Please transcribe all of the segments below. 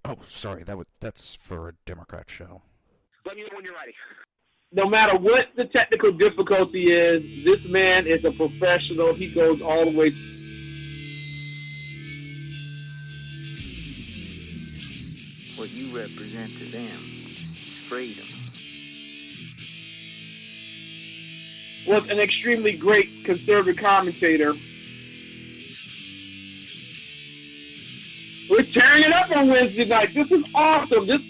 Oh, sorry. That's for a Democrat show. Let me know when you're ready. No matter what the technical difficulty is, this man is a professional. He goes all the way. What you represent to them is freedom. Was an extremely great conservative commentator. We're tearing it up on Wednesday night. This is awesome. This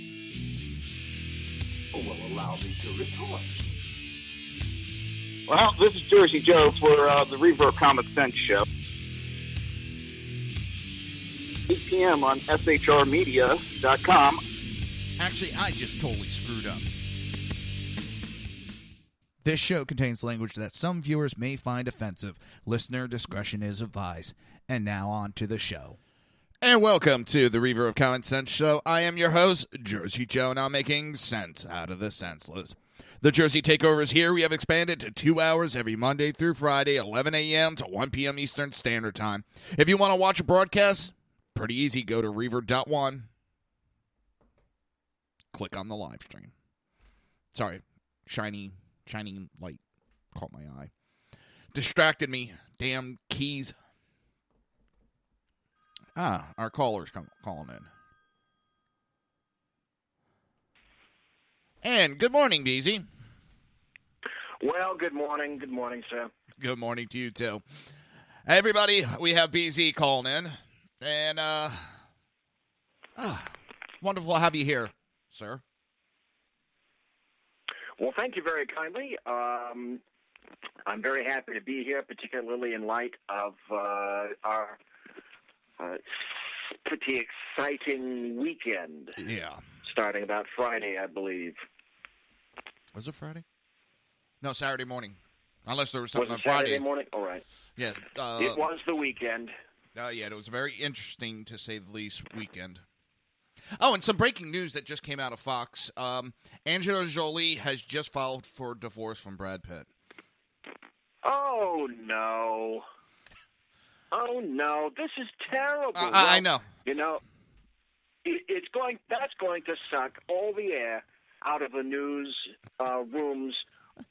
will allow me to retort. Well, this is Jersey Joe for the Reaver of Common Sense show. 8 p.m. on shrmedia.com. Actually, I just totally screwed up. This show contains language that some viewers may find offensive. Listener discretion is advised. And now on to the show. And welcome to the Reaver of Common Sense show. I am your host, Jersey Joe, now making sense out of the senseless. The Jersey Takeover is here. We have expanded to 2 hours every Monday through Friday, 11 a.m. to 1 p.m. Eastern Standard Time. If you want to watch a broadcast, pretty easy. Go to Reaver.1. Click on the live stream. Sorry, shiny light caught my eye. Distracted me. Damn keys. Our caller's calling in. And good morning, Beezy. Well, good morning. Good morning, sir. Good morning to you, too. Everybody, we have BZ calling in. And, wonderful to have you here, sir. Well, thank you very kindly. I'm very happy to be here, particularly in light of our pretty exciting weekend. Yeah. Starting about Friday, I believe. Was it Friday? No, Saturday morning. Unless there was something on Saturday Friday. Morning? All right. Yes. It was the weekend. Yeah, it was a very interesting, to say the least, weekend. Oh, and some breaking news that just came out of Fox. Angelina Jolie has just filed for divorce from Brad Pitt. Oh, no. Oh, no. This is terrible. I know. You know, that's going to suck all the air out of the news rooms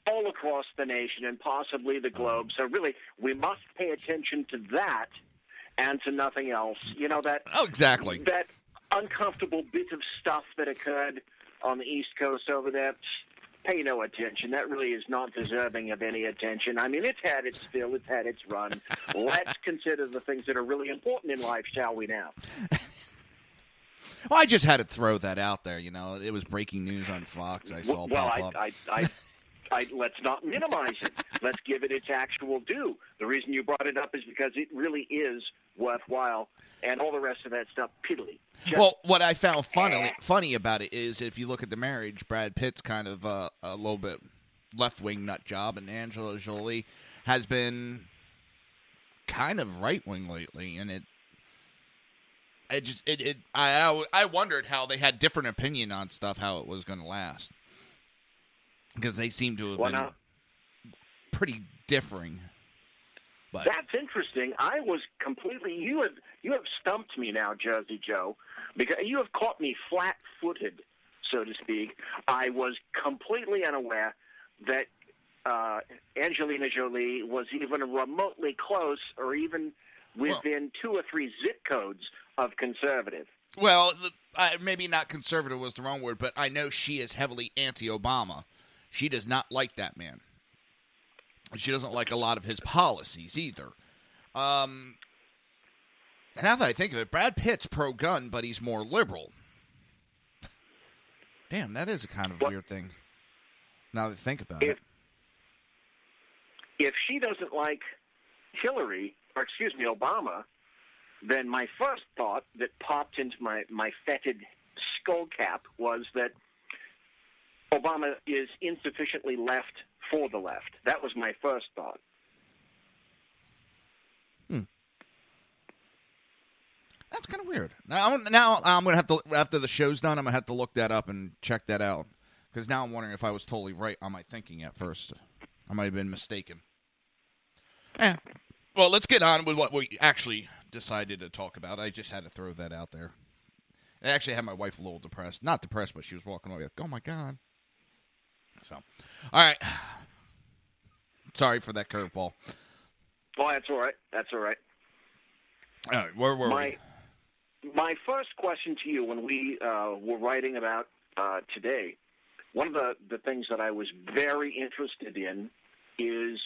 all across the nation and possibly the globe. So really, we must pay attention to that and to nothing else. You know, that exactly. That uncomfortable bit of stuff that occurred on the East Coast over there, pay no attention. That really is not deserving of any attention. I mean, it's had its fill, it's had its run. Let's consider the things that are really important in life, shall we now? Well, I just had to throw that out there. You know, it was breaking news on Fox. I saw pop up. Let's not minimize it. Let's give it its actual due. The reason you brought it up is because it really is worthwhile, and all the rest of that stuff, piddly. Well, what I found funny about it is if you look at the marriage, Brad Pitt's kind of a little bit left-wing nut job, and Angelina Jolie has been kind of right-wing lately, and I wondered how they had different opinion on stuff, how it was going to last. Because they seem to have been pretty differing. But that's interesting. I was completely you have stumped me now, Jersey Joe, because you have caught me flat-footed, so to speak. I was completely unaware that Angelina Jolie was even remotely close or even within 2 or 3 zip codes of conservative. Well, maybe not conservative was the wrong word, but I know she is heavily anti-Obama. She does not like that man. She doesn't like a lot of his policies either. Now that I think of it, Brad Pitt's pro-gun, but he's more liberal. Damn, that is a kind of weird thing. Now that I think about it. If she doesn't like Obama, then my first thought that popped into my fetid skull cap was that Obama is insufficiently left for the left. That was my first thought. That's kind of weird. Now I'm gonna have to, after the show's done, I'm gonna have to look that up and check that out, because now I'm wondering if I was totally right on my thinking at first. I might have been mistaken. Well, let's get on with what we actually decided to talk about. I just had to throw that out there. It actually had my wife a little depressed. Not depressed, but she was walking away like, oh my God. So, all right. Sorry for that curveball. Oh, that's all right. That's all right. All right, where were we? My first question to you, when we were writing about today, one of the things that I was very interested in is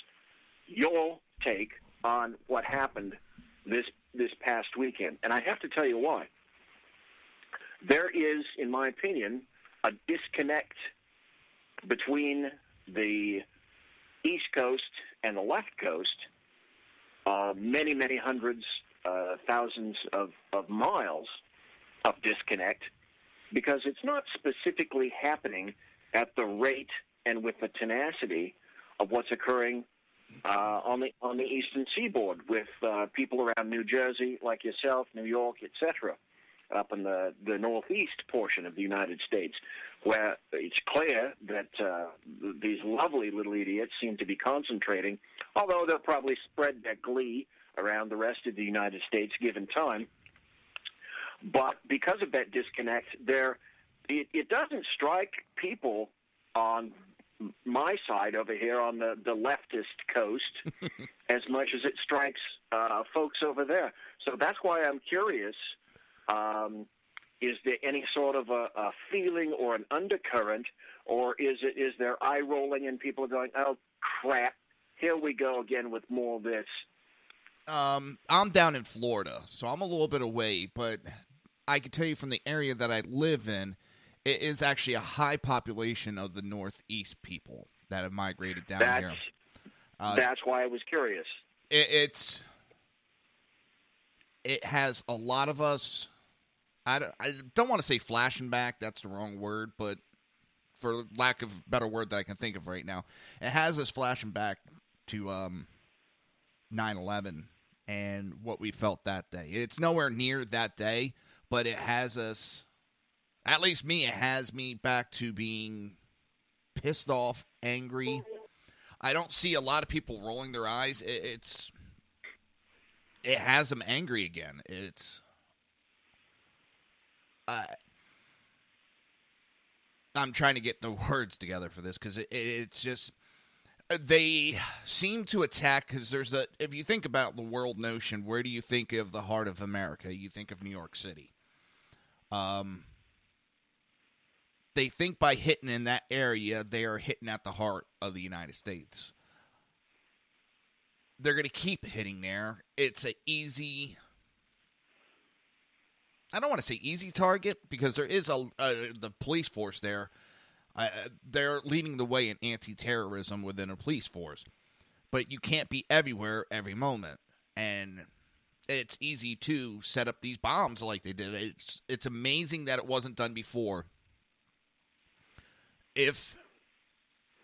your take on what happened this past weekend. And I have to tell you why. There is, in my opinion, a disconnect between the East Coast and the left coast, many, many hundreds, thousands of miles of disconnect, because it's not specifically happening at the rate and with the tenacity of what's occurring on the eastern seaboard with people around New Jersey, like yourself, New York, etc., up in the northeast portion of the United States, where it's clear that these lovely little idiots seem to be concentrating, although they'll probably spread their glee around the rest of the United States given time. But because of that disconnect, it doesn't strike people on my side over here on the leftist coast as much as it strikes folks over there. So that's why I'm curious, is there any sort of a feeling or an undercurrent, or is there eye rolling and people are going, oh crap, here we go again with more of this? I'm down in Florida, so I'm a little bit away, but I can tell you from the area that I live in, it is actually a high population of the Northeast people that have migrated down here. That's why I was curious. It has a lot of us. I don't want to say flashing back. That's the wrong word, but for lack of a better word that I can think of right now, it has us flashing back to 9/11 and what we felt that day. It's nowhere near that day, but it has us. At least me, it has me back to being pissed off, angry. I don't see a lot of people rolling their eyes. It has them angry again. I'm trying to get the words together for this because it's just, they seem to attack, because if you think about the world notion, where do you think of the heart of America? You think of New York City. They think by hitting in that area, they are hitting at the heart of the United States. They're going to keep hitting there. It's an easy, I don't want to say easy target, because there is the police force there. They're leading the way in anti-terrorism within a police force. But you can't be everywhere every moment. And it's easy to set up these bombs like they did. It's amazing that it wasn't done before. If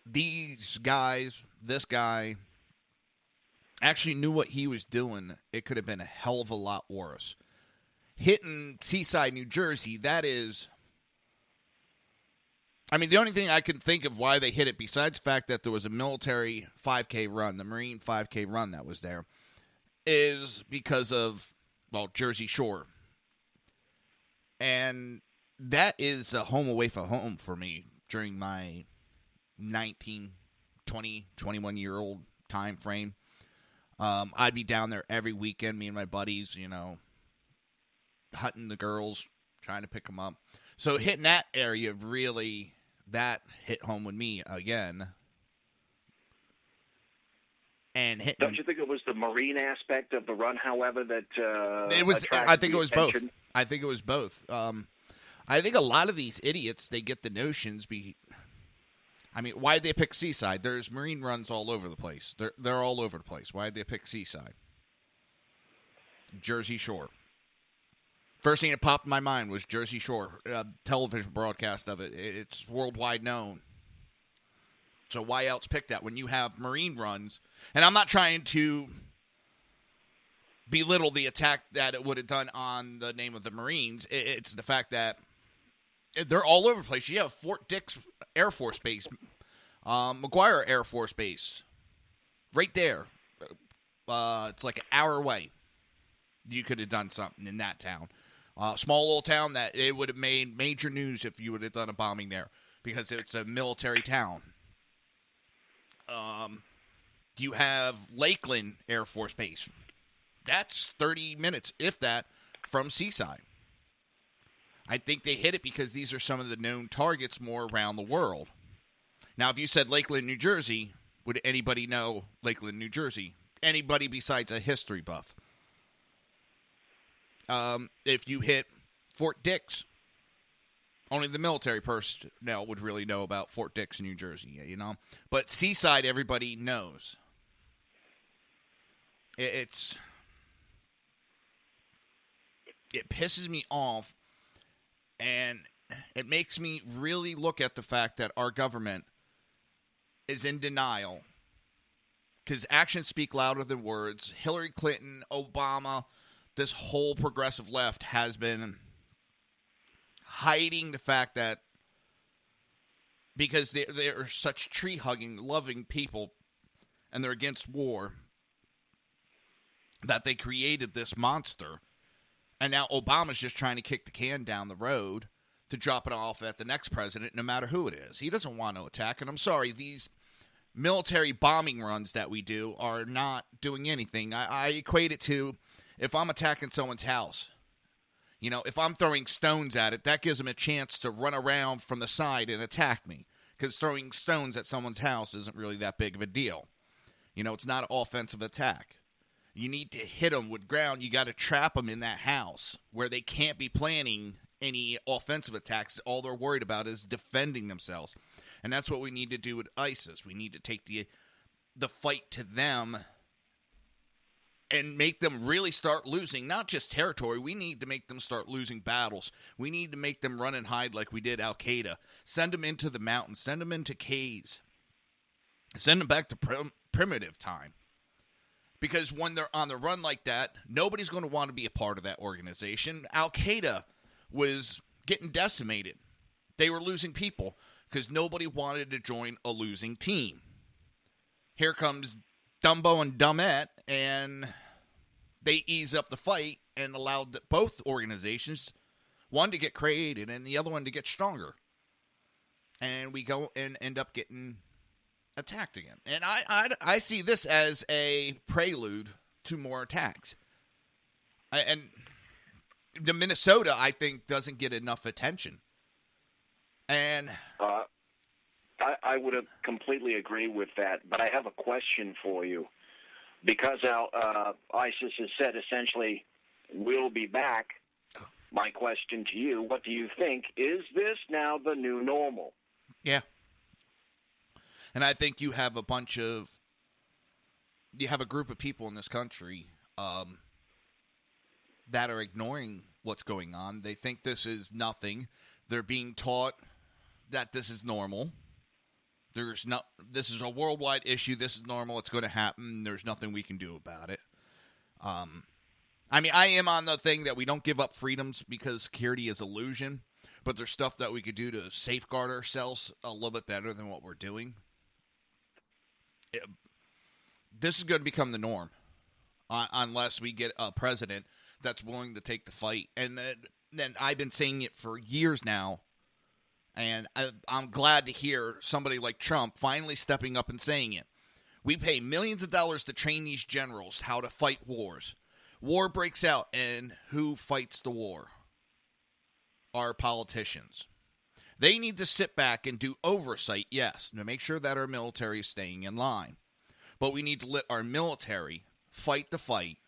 these guys, this guy, actually knew what he was doing, it could have been a hell of a lot worse. Hitting Seaside, New Jersey, that is, I mean, the only thing I can think of why they hit it, besides the fact that there was a military 5K run, the Marine 5K run that was there, is because of, well, Jersey Shore. And that is a home away from home for me during my 19, 20, 21-year-old time frame. I'd be down there every weekend, me and my buddies, hunting the girls, trying to pick them up. So hitting that area, really, that hit home with me again. And hitting, don't you think it was the Marine aspect of the run, however, that it was? I think it was both. I think it was both. I think a lot of these idiots, they get the notions. I mean, why did they pick Seaside? There's Marine runs all over the place. They're all over the place. Why did they pick Seaside? Jersey Shore. First thing that popped in my mind was Jersey Shore, television broadcast of it. It's worldwide known. So why else pick that when you have Marine runs? And I'm not trying to belittle the attack that it would have done on the name of the Marines. It's the fact that they're all over the place. You have Fort Dix Air Force Base, McGuire Air Force Base, right there. It's like an hour away. You could have done something in that town. Small little town that it would have made major news if you would have done a bombing there because it's a military town. You have Lakeland Air Force Base. That's 30 minutes, if that, from Seaside. I think they hit it because these are some of the known targets more around the world. Now, if you said Lakeland, New Jersey, would anybody know Lakeland, New Jersey? Anybody besides a history buff? If you hit Fort Dix, only the military personnel would really know about Fort Dix, New Jersey, you know? But Seaside, everybody knows. It pisses me off, and it makes me really look at the fact that our government is in denial because actions speak louder than words. Hillary Clinton, Obama, this whole progressive left has been hiding the fact that because they're such tree-hugging, loving people and they're against war that they created this monster. And now Obama's just trying to kick the can down the road to drop it off at the next president, no matter who it is. He doesn't want to attack. And I'm sorry, these military bombing runs that we do are not doing anything. I equate it to if I'm attacking someone's house. You know, if I'm throwing stones at it, that gives them a chance to run around from the side and attack me. Because throwing stones at someone's house isn't really that big of a deal. You know, it's not an offensive attack. You need to hit them with ground. You got to trap them in that house where they can't be planning any offensive attacks. All they're worried about is defending themselves. And that's what we need to do with ISIS. We need to take the fight to them and make them really start losing, not just territory. We need to make them start losing battles. We need to make them run and hide like we did Al-Qaeda. Send them into the mountains. Send them into caves. Send them back to primitive time. Because when they're on the run like that, nobody's going to want to be a part of that organization. Al-Qaeda was getting decimated. They were losing people because nobody wanted to join a losing team. Here comes Dumbo and Dummette, and they ease up the fight and allowed both organizations, one to get created and the other one to get stronger. And we go and end up getting attacked again. And I see this as a prelude to more attacks. And the Minnesota, I think, doesn't get enough attention. And I would have completely agree with that, but I have a question for you. Because ISIS has said essentially, we'll be back, my question to you, what do you think? Is this now the new normal? Yeah. And I think you have a group of people in this country that are ignoring what's going on. They think this is nothing. They're being taught that this is normal. This is a worldwide issue. This is normal. It's going to happen. There's nothing we can do about it. I mean, I am on the thing that we don't give up freedoms because security is illusion, but there's stuff that we could do to safeguard ourselves a little bit better than what we're doing. This is going to become the norm unless we get a president that's willing to take the fight. And then I've been saying it for years now, and I'm glad to hear somebody like Trump finally stepping up and saying it. We pay millions of dollars to train these generals how to fight wars. War breaks out, and who fights the war? Our politicians. They need to sit back and do oversight, yes, to make sure that our military is staying in line. But we need to let our military fight the fight.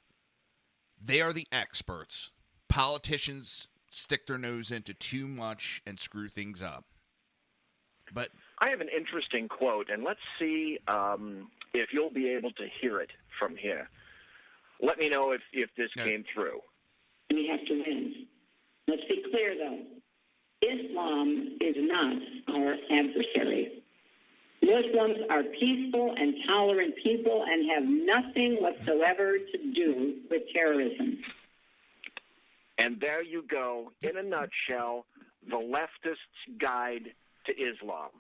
They are the experts. Politicians stick their nose into too much and screw things up. But I have an interesting quote, and let's see if you'll be able to hear it from here. Let me know if this came through. We have to win. Let's be clear, though. Islam is not our adversary. Muslims are peaceful and tolerant people and have nothing whatsoever to do with terrorism. And there you go, in a nutshell, the leftist's guide to Islam.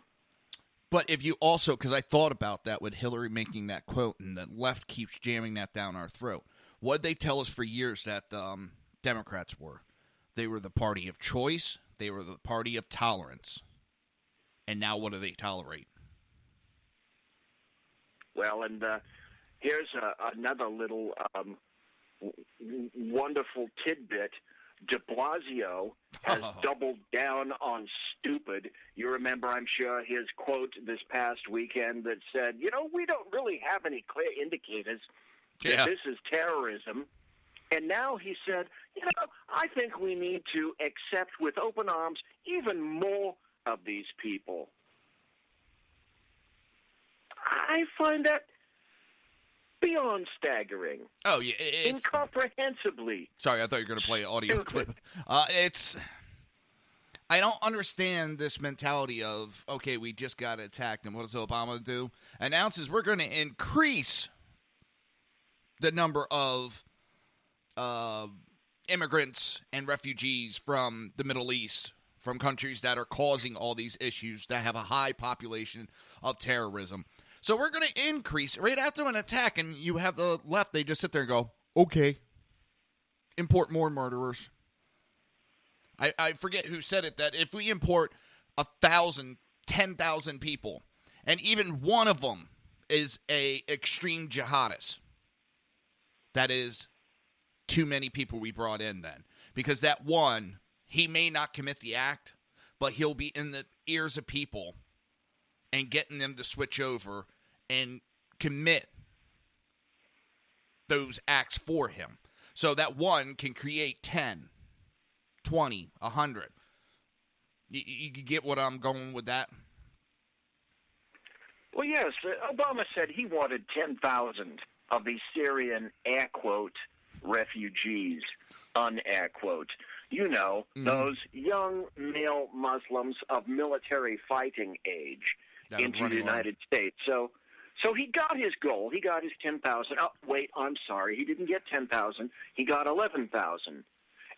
But if you also, because I thought about that with Hillary making that quote, and the left keeps jamming that down our throat. What did they tell us for years that Democrats were? They were the party of choice. They were the party of tolerance. And now what do they tolerate? Well, and here's another little wonderful tidbit. De Blasio has doubled down on stupid. You remember, I'm sure, his quote this past weekend that said, we don't really have any clear indicators that this is terrorism. And now he said, I think we need to accept with open arms even more of these people. I find that beyond staggering. Oh, yeah. Incomprehensibly. Sorry, I thought you were going to play an audio clip. I don't understand this mentality of, okay, we just got attacked, and what does Obama do? Announces we're going to increase the number of immigrants and refugees from the Middle East, from countries that are causing all these issues, that have a high population of terrorism. So we're going to increase right after an attack, and you have the left, they just sit there and go, okay, import more murderers. I forget who said it, that if we import 1,000, 10,000 people, and even one of them is a extreme jihadist, that is too many people we brought in then. Because that one, he may not commit the act, but he'll be in the ears of people and getting them to switch over and commit those acts for him. So that one can create 10, 20, 100. You get what I'm going with that? Well, yes. Obama said he wanted 10,000 of these Syrian, air quote, refugees, unair quote. Those young male Muslims of military fighting age into the United States. So he got his goal. He got his 10,000. Oh, wait, I'm sorry. He didn't get 10,000. He got 11,000.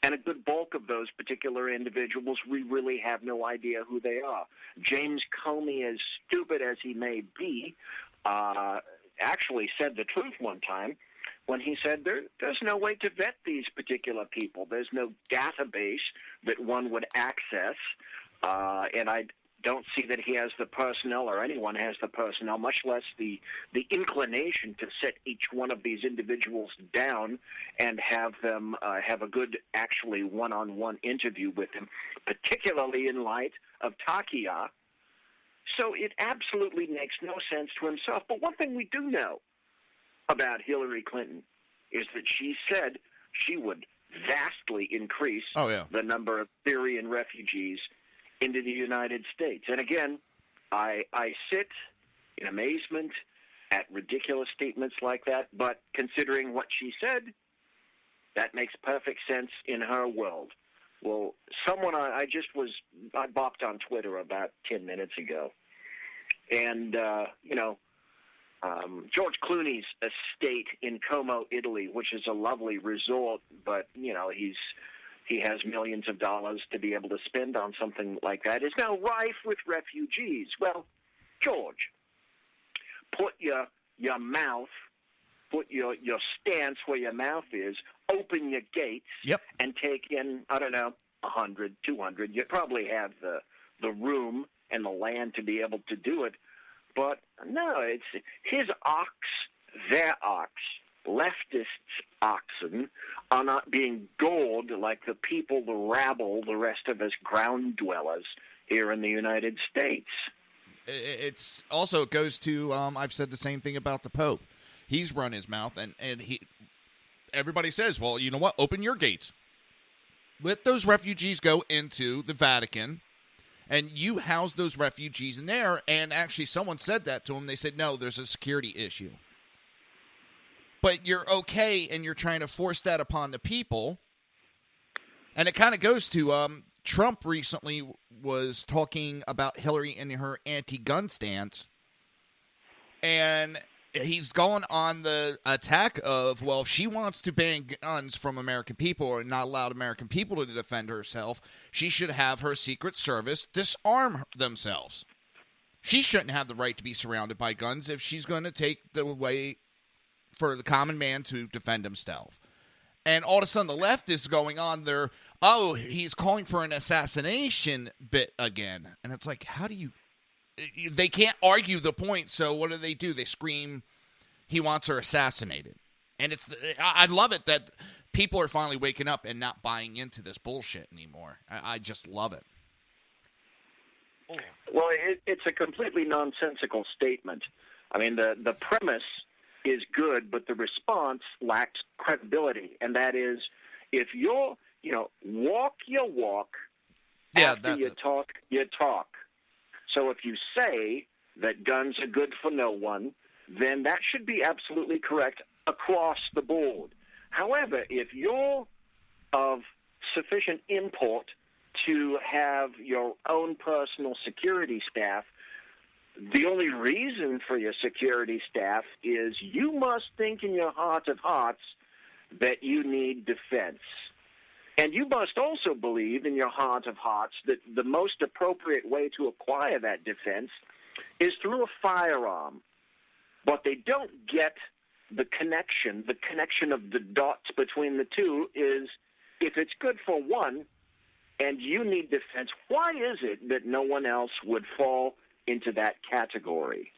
And a good bulk of those particular individuals, we really have no idea who they are. James Comey, as stupid as he may be, actually said the truth one time when he said there's no way to vet these particular people. There's no database that one would access, and I don't see that he has the personnel or anyone has the personnel, much less the inclination to sit each one of these individuals down and have them have a good, actually, one-on-one interview with them, particularly in light of Takia. So it absolutely makes no sense to himself. But one thing we do know about Hillary Clinton is that she said she would vastly increase the number of Syrian refugees into the United States. And again, I sit in amazement at ridiculous statements like that, but considering what she said, that makes perfect sense in her world. Well, someone I bopped on Twitter about 10 minutes ago, and George Clooney's estate in Como, Italy, which is a lovely resort, but he has millions of dollars to be able to spend on something like that, is now rife with refugees. Well, George, put your mouth, put your stance where your mouth is, open your gates, and take in, 100, 200. You probably have the room and the land to be able to do it. But no, it's his ox, their ox. Leftists' oxen are not being gored like the people, the rabble, the rest of us ground dwellers here in the United States. It's also goes to, I've said the same thing about the Pope. He's run his mouth, and everybody says, well, you know what? Open your gates. Let those refugees go into the Vatican, and you house those refugees in there. And actually, someone said that to him. They said, no, there's a security issue. But you're okay, and you're trying to force that upon the people. And it kind of goes to Trump recently was talking about Hillary and her anti-gun stance. And he's going on the attack of, well, if she wants to ban guns from American people or not allow American people to defend herself, she should have her Secret Service disarm themselves. She shouldn't have the right to be surrounded by guns if she's going to take the way for the common man to defend himself. And all of a sudden the left is going on there, oh, he's calling for an assassination bit again. And it's like, how do you... They can't argue the point, so what do? They scream, he wants her assassinated. And I love it that people are finally waking up and not buying into this bullshit anymore. I just love it. Oh. Well, it's a completely nonsensical statement. I mean, the premise is good, but the response lacks credibility. And that is, if you're, walk your walk, after you talk your talk. So if you say that guns are good for no one, then that should be absolutely correct across the board. However, if you're of sufficient import to have your own personal security staff, the only reason for your security staff is you must think in your heart of hearts that you need defense. And you must also believe in your heart of hearts that the most appropriate way to acquire that defense is through a firearm. But they don't get the connection of the dots between the two is if it's good for one and you need defense, why is it that no one else would fall into that category?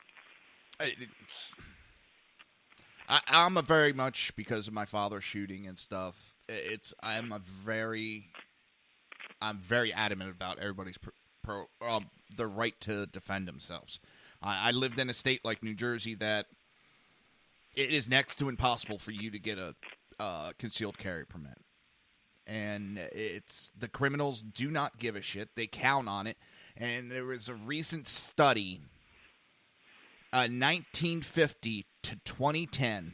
I'm a very much, because of my father's shooting and stuff, I'm very adamant about everybody's the right to defend themselves. I lived in a state like New Jersey that it is next to impossible for you to get a concealed carry permit, and the criminals do not give a shit. They count on it, and there was a recent study, 1950 to 2010.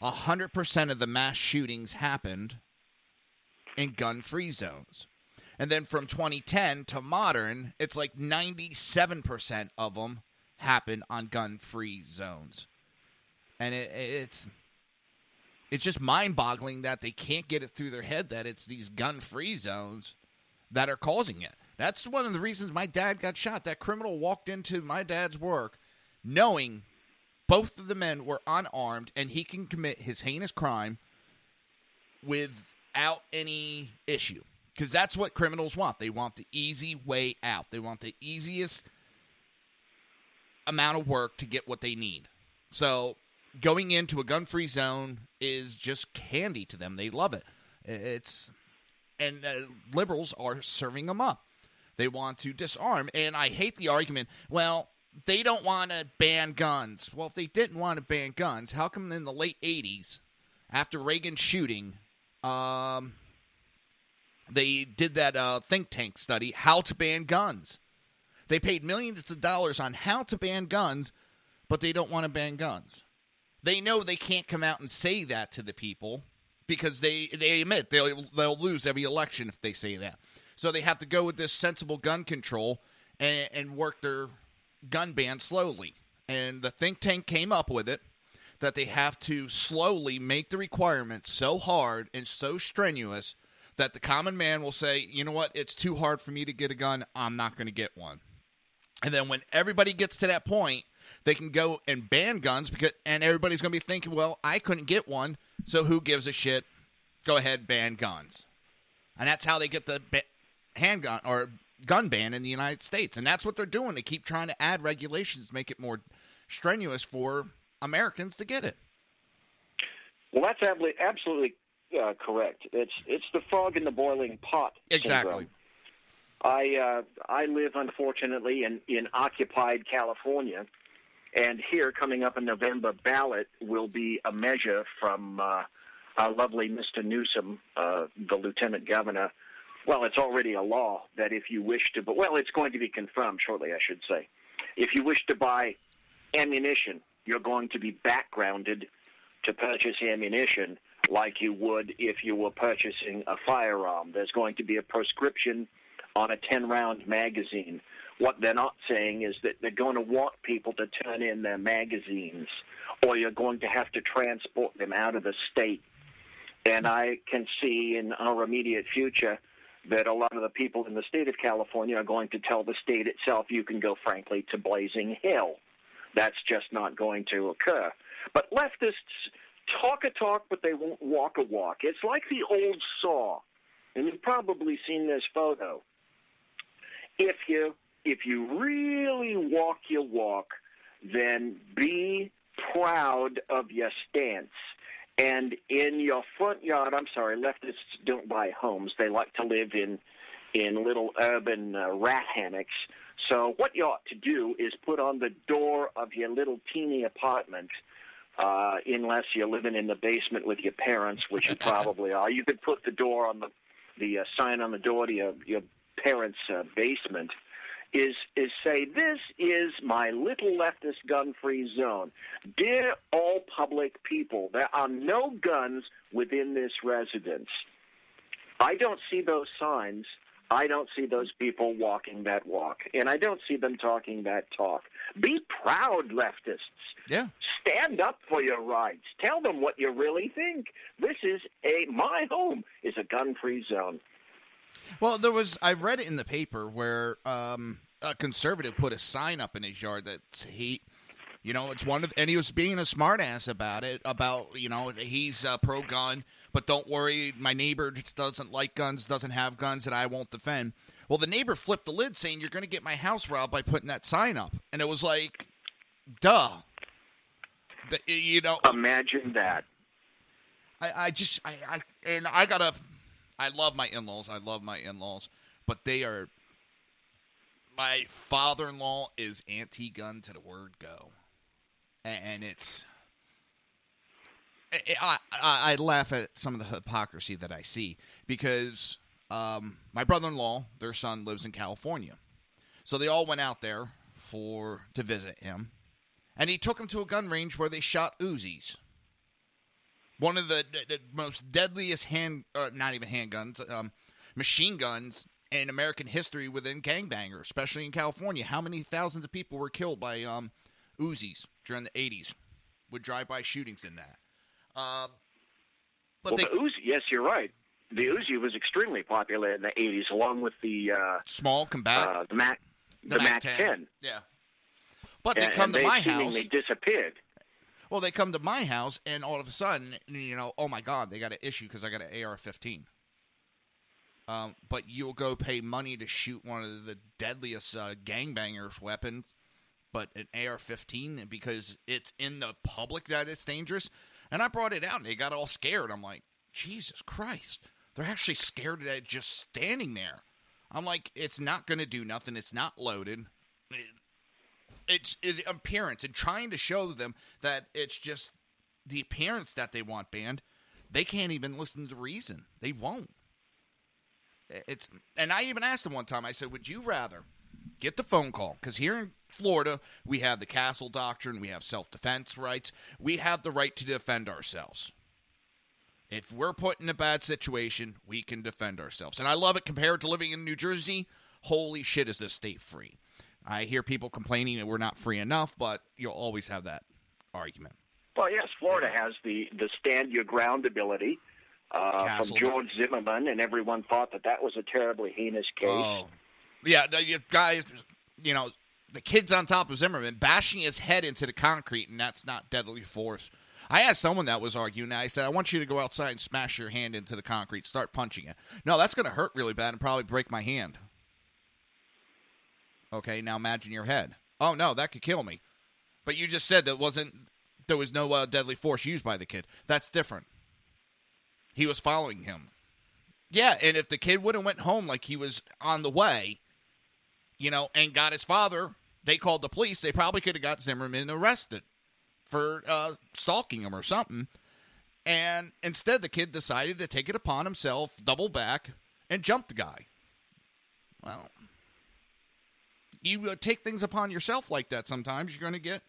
100% of the mass shootings happened in gun-free zones. And then from 2010 to modern, it's like 97% of them happen on gun-free zones. And it's just mind-boggling that they can't get it through their head that it's these gun-free zones that are causing it. That's one of the reasons my dad got shot. That criminal walked into my dad's work knowing both of the men were unarmed, and he can commit his heinous crime without any issue. Because that's what criminals want. They want the easy way out. They want the easiest amount of work to get what they need. So going into a gun-free zone is just candy to them. They love it. And liberals are serving them up. They want to disarm. And I hate the argument, well, they don't want to ban guns. Well, if they didn't want to ban guns, how come in the late 80s, after Reagan's shooting, they did that think tank study, how to ban guns. They paid millions of dollars on how to ban guns, but they don't want to ban guns. They know they can't come out and say that to the people because they admit they'll lose every election if they say that. So they have to go with this sensible gun control and work their gun ban slowly. And the think tank came up with it that they have to slowly make the requirements so hard and so strenuous that the common man will say, you know what, it's too hard for me to get a gun, I'm not going to get one. And then when everybody gets to that point, they can go and ban guns, and everybody's going to be thinking, well, I couldn't get one, so who gives a shit? Go ahead, ban guns. And that's how they get the handgun or gun ban in the United States. And that's what they're doing. They keep trying to add regulations to make it more strenuous for Americans to get it. Well, that's absolutely correct. It's the frog in the boiling pot Exactly. syndrome. I live, unfortunately, in occupied California, and here, coming up in November, ballot will be a measure from our lovely Mr. Newsom, the lieutenant governor. Well, it's already a law that if you wish to, it's going to be confirmed shortly, I should say. If you wish to buy ammunition, you're going to be backgrounded to purchase ammunition like you would if you were purchasing a firearm. There's going to be a proscription on a 10-round magazine. What they're not saying is that they're going to want people to turn in their magazines, or you're going to have to transport them out of the state. And I can see in our immediate future that a lot of the people in the state of California are going to tell the state itself, you can go, frankly, to blazing hell. That's just not going to occur. But leftists talk a talk, but they won't walk a walk. It's like the old saw, and you've probably seen this photo. If you really walk your walk, then be proud of your stance. And in your front yard, I'm sorry, leftists don't buy homes. They like to live in little urban rat hammocks. So what you ought to do is put on the door of your little teeny apartment, unless you're living in the basement with your parents, which you probably are. You could put the door on the sign on the door to your parents' basement. Is say, this is my little leftist gun-free zone. Dear all public people, there are no guns within this residence. I don't see those signs. I don't see those people walking that walk. And I don't see them talking that talk. Be proud, leftists. Yeah. Stand up for your rights. Tell them what you really think. This is my home is a gun-free zone. Well, I read it in the paper where a conservative put a sign up in his yard that it's one of, and he was being a smartass about it, he's pro-gun, but don't worry, my neighbor just doesn't like guns, doesn't have guns, and I won't defend. Well, the neighbor flipped the lid saying, you're going to get my house robbed by putting that sign up. And it was like, duh. Imagine that. I love my in-laws, but they are, my father-in-law is anti-gun to the word go. And I laugh at some of the hypocrisy that I see because my brother-in-law, their son, lives in California. So they all went out there to visit him. And he took them to a gun range where they shot Uzis. One of the most deadliest not even handguns, machine guns in American history within gangbangers, especially in California. How many thousands of people were killed by Uzis during the 80s with drive-by shootings in that? The Uzi, yes, you're right. The Uzi was extremely popular in the 80s, along with the small combat, the Mac 10. Yeah, but they come to my house. They disappeared. Well, they come to my house, and all of a sudden, oh my God, they got an issue because I got an AR-15. But you'll go pay money to shoot one of the deadliest gangbangers' weapons, but an AR-15 because it's in the public that it's dangerous. And I brought it out, and they got all scared. I'm like, Jesus Christ. They're actually scared of that just standing there. I'm like, it's not going to do nothing. It's not loaded. It's the appearance, and trying to show them that it's just the appearance that they want banned. They can't even listen to reason. They won't. And I even asked them one time, I said, would you rather get the phone call? Because here in Florida, we have the castle doctrine, we have self-defense rights, we have the right to defend ourselves. If we're put in a bad situation, we can defend ourselves. And I love it compared to living in New Jersey. Holy shit, is this state free? I hear people complaining that we're not free enough, but you'll always have that argument. Well, yes, Florida has the stand your ground ability from George Zimmerman, and everyone thought that was a terribly heinous case. Oh. Yeah, you guys, the kid's on top of Zimmerman, bashing his head into the concrete, and that's not deadly force. I asked someone that was arguing, and I said, I want you to go outside and smash your hand into the concrete, start punching it. No, that's going to hurt really bad and probably break my hand. Okay, now imagine your head. Oh, no, that could kill me. But you just said there was no deadly force used by the kid. That's different. He was following him. Yeah, and if the kid would have went home like he was on the way, and got his father, they called the police, they probably could have got Zimmerman arrested for stalking him or something. And instead, the kid decided to take it upon himself, double back, and jump the guy. Well, you take things upon yourself like that sometimes, you're going to get.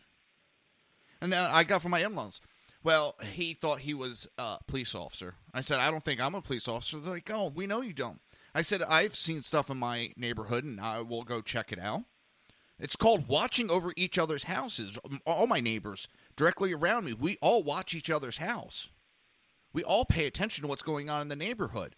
And now I got from my in-laws. Well, he thought he was a police officer. I said, I don't think I'm a police officer. They're like, oh, we know you don't. I said, I've seen stuff in my neighborhood, and I will go check it out. It's called watching over each other's houses. All my neighbors directly around me, we all watch each other's house. We all pay attention to what's going on in the neighborhood.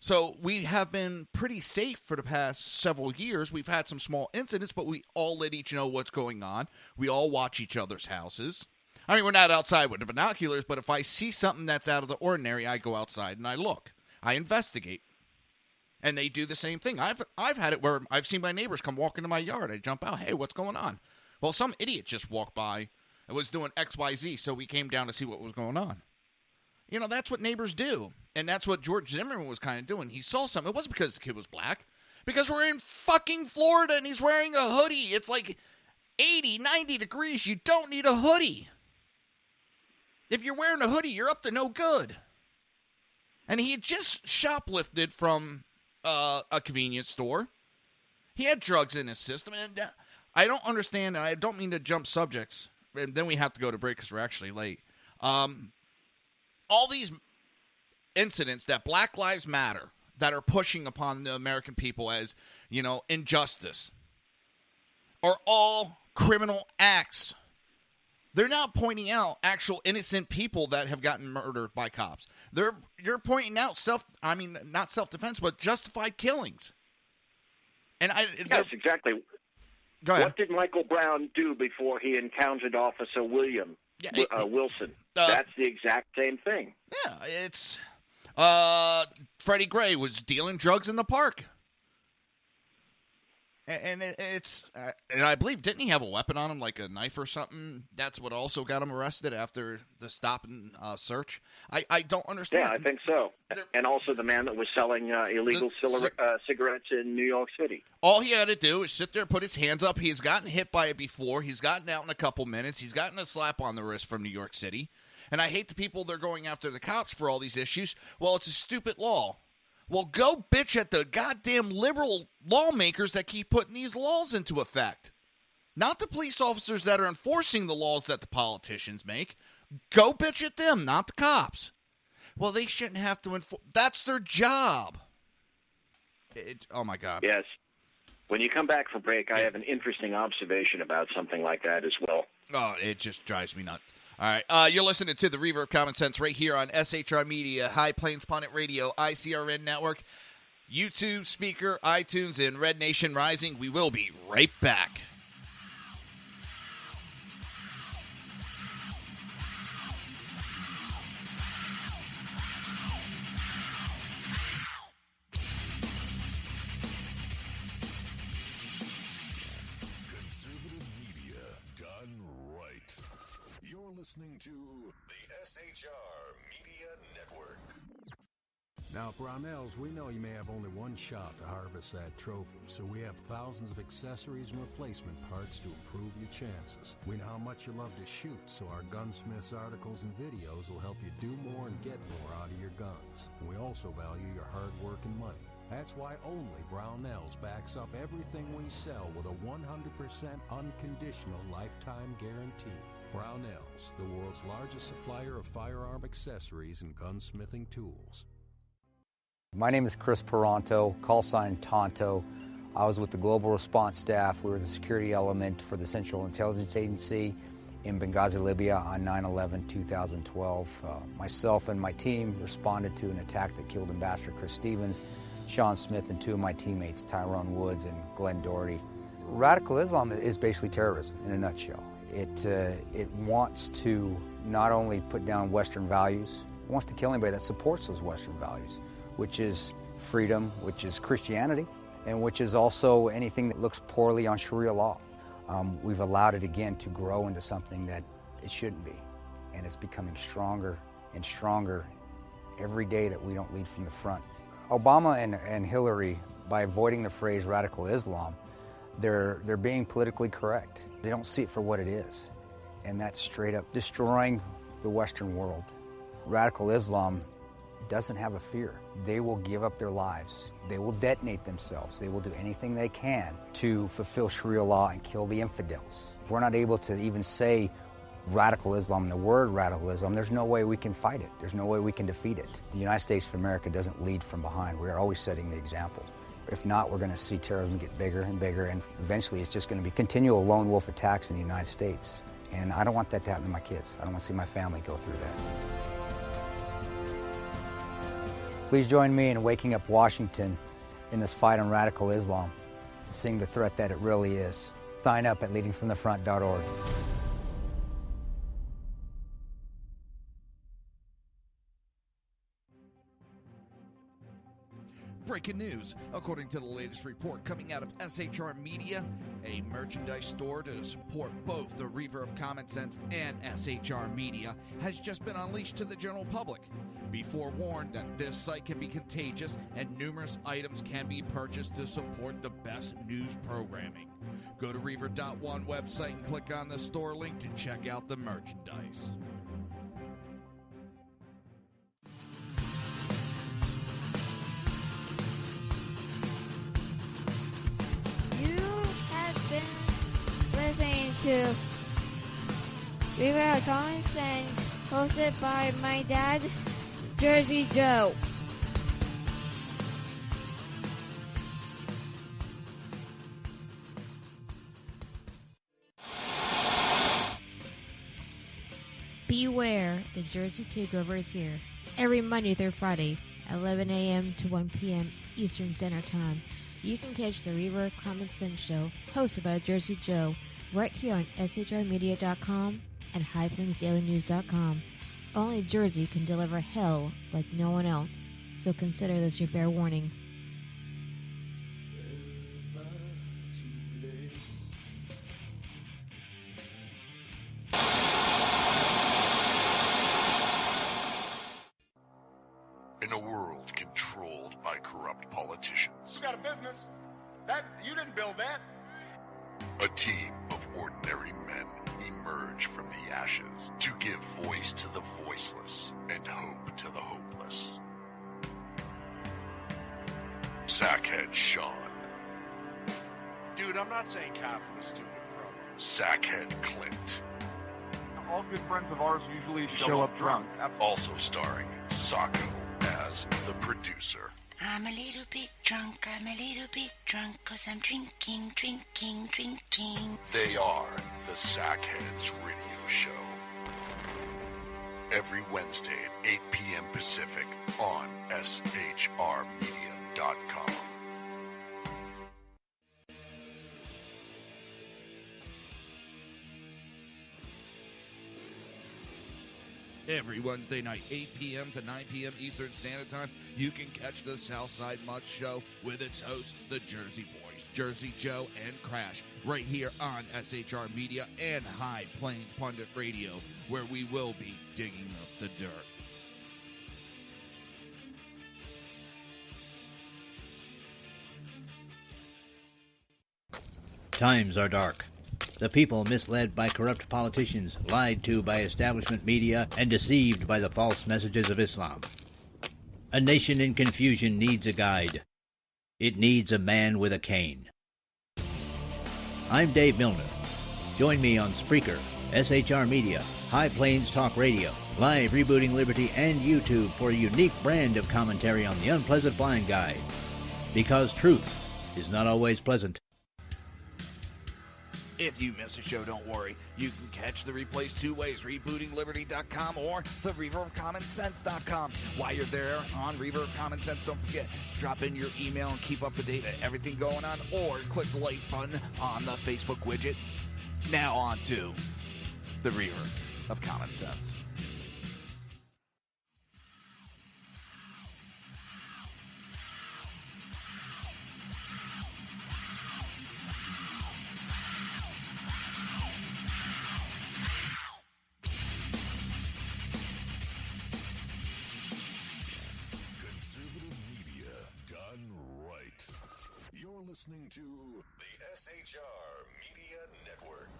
So we have been pretty safe for the past several years. We've had some small incidents, but we all let each know what's going on. We all watch each other's houses. I mean, we're not outside with the binoculars, but if I see something that's out of the ordinary, I go outside and I look. I investigate. And they do the same thing. I've had it where I've seen my neighbors come walk into my yard. I jump out, hey, what's going on? Well, some idiot just walked by and was doing XYZ, so we came down to see what was going on. You know, that's what neighbors do. And that's what George Zimmerman was kind of doing. He saw something. It wasn't because the kid was black. Because we're in fucking Florida and he's wearing a hoodie. It's like 80, 90 degrees. You don't need a hoodie. If you're wearing a hoodie, you're up to no good. And he had just shoplifted from a convenience store. He had drugs in his system. And I don't understand, and I don't mean to jump subjects. And then we have to go to break because we're actually late. All these incidents that Black Lives Matter that are pushing upon the American people as, you know, injustice are all criminal acts. They're not pointing out actual innocent people that have gotten murdered by cops. You're pointing out not self-defense, but justified killings. And yes, exactly. Go ahead. What did Michael Brown do before he encountered Officer Wilson? That's the exact same thing. Yeah, it's Freddie Gray was dealing drugs in the park. And and I believe, didn't he have a weapon on him, like a knife or something? That's what also got him arrested after the stop and search. I don't understand. Yeah, I think so. And also the man that was selling illegal cigarettes in New York City. All he had to do is sit there, put his hands up. He's gotten hit by it before. He's gotten out in a couple minutes. He's gotten a slap on the wrist from New York City. And I hate the people that are going after the cops for all these issues. Well, it's a stupid law. Well, go bitch at the goddamn liberal lawmakers that keep putting these laws into effect. Not the police officers that are enforcing the laws that the politicians make. Go bitch at them, not the cops. Well, they shouldn't have to enforce. That's their job. Oh, my God. Yes. When you come back from break, I have an interesting observation about something like that as well. Oh, it just drives me nuts. All right, you're listening to the Reaver of Common Sense right here on SHR Media, High Plains Pundit Radio, ICRN Network, YouTube, Speaker, iTunes, and Red Nation Rising. We will be right back. Listening to the SHR Media Network. Now, at Brownells, we know you may have only one shot to harvest that trophy, so we have thousands of accessories and replacement parts to improve your chances. We know how much you love to shoot, so our Gunsmiths articles and videos will help you do more and get more out of your guns. And we also value your hard work and money. That's why only Brownells backs up everything we sell with a 100% unconditional lifetime guarantee. Brownells, the world's largest supplier of firearm accessories and gunsmithing tools. My name is Chris Peranto, call sign Tonto. I was with the Global Response Staff. We were the security element for the Central Intelligence Agency in Benghazi, Libya on 9/11/2012. Myself and my team responded to an attack that killed Ambassador Chris Stevens, Sean Smith, and two of my teammates, Tyrone Woods and Glenn Doherty. Radical Islam is basically terrorism in a nutshell. It wants to not only put down Western values, it wants to kill anybody that supports those Western values, which is freedom, which is Christianity, and which is also anything that looks poorly on Sharia law. We've allowed it again to grow into something that it shouldn't be, and it's becoming stronger and stronger every day that we don't lead from the front. Obama and Hillary, by avoiding the phrase radical Islam, they're being politically correct. They don't see it for what it is, and that's straight up destroying the Western world. Radical Islam doesn't have a fear. They will give up their lives. They will detonate themselves. They will do anything they can to fulfill Sharia law and kill the infidels. If we're not able to even say radical Islam, the word radical Islam, there's no way we can fight it. There's no way we can defeat it. The United States of America doesn't lead from behind. We are always setting the example. If not, we're going to see terrorism get bigger and bigger, and eventually it's just going to be continual lone wolf attacks in the United States. And I don't want that to happen to my kids. I don't want to see my family go through that. Please join me in waking up Washington in this fight on radical Islam, seeing the threat that it really is. Sign up at leadingfromthefront.org. Breaking news. According to the latest report coming out of SHR Media, a merchandise store to support both the Reaver of Common Sense and SHR Media has just been unleashed to the general public. Be forewarned that this site can be contagious and numerous items can be purchased to support the best news programming. Go to Reaver.one website and click on the store link to check out the merchandise. Listening to Reaver of Common Sense, hosted by my dad, Jersey Joe. Beware, the Jersey Takeover is here. Every Monday through Friday, 11 a.m. to 1 p.m. Eastern Standard Time. You can catch the Reaver of Common Sense show, hosted by Jersey Joe, right here on shrmedia.com and highplainsdailynews.com. Only Jersey can deliver hell like no one else, so consider this your fair warning. In a world controlled by corrupt politicians, You got a business. That you didn't build that. a team of ordinary men emerge from the ashes to give voice to the voiceless and hope to the hopeless. Sackhead Sean. Dude, I'm not saying cow for the stupid, bro. Sackhead Clint. All good friends of ours usually show up drunk. Also starring Sacco as the producer. I'm a little bit drunk, 'cause I'm drinking. They are the Sackheads Radio Show. Every Wednesday at 8 p.m. Pacific on shrmedia.com. Every Wednesday night, 8 p.m. to 9 p.m. Eastern Standard Time, you can catch the Southside Mud Show with its hosts, the Jersey Boys, Jersey Joe and Crash, right here on SHR Media and High Plains Pundit Radio, where we will be digging up the dirt. Times are dark. The people misled by corrupt politicians, lied to by establishment media, and deceived by the false messages of Islam. A nation in confusion needs a guide. It needs a man with a cane. I'm Dave Milner. Join me on Spreaker, SHR Media, High Plains Talk Radio, Live Rebooting Liberty, and YouTube for a unique brand of commentary on the unpleasant blind guide. Because truth is not always pleasant. If you miss a show, don't worry. You can catch the replays two ways, rebootingliberty.com or the reaverofcommonsense.com. While you're there on Reaver of Common Sense, don't forget, drop in your email and keep up to date with everything going on, or click the like button on the Facebook widget. Now on to the Reaver of Common Sense. Listening to the SHR Media Network.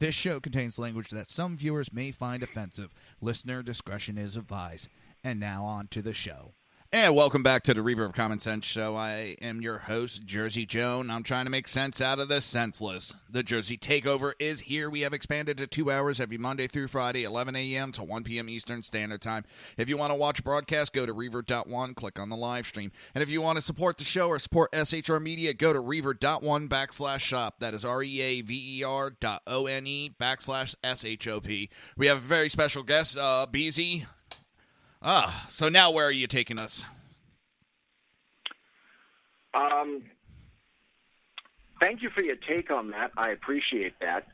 This show contains language that some viewers may find offensive. Listener discretion is advised. And now on to the show. And welcome back to the Reaver of Common Sense show. I am your host, Jersey Joe, and I'm trying to make sense out of the senseless. The Jersey Takeover is here. We have expanded to 2 hours every Monday through Friday, 11 a.m. to 1 p.m. Eastern Standard Time. If you want to watch a broadcast, go to Reaver.1, click on the live stream. And if you want to support the show or support SHR Media, go to Reaver.1/shop. That is REAVER.one/SHOP. We have a very special guest, BZ. So now where are you taking us? Thank you for your take on that. I appreciate that.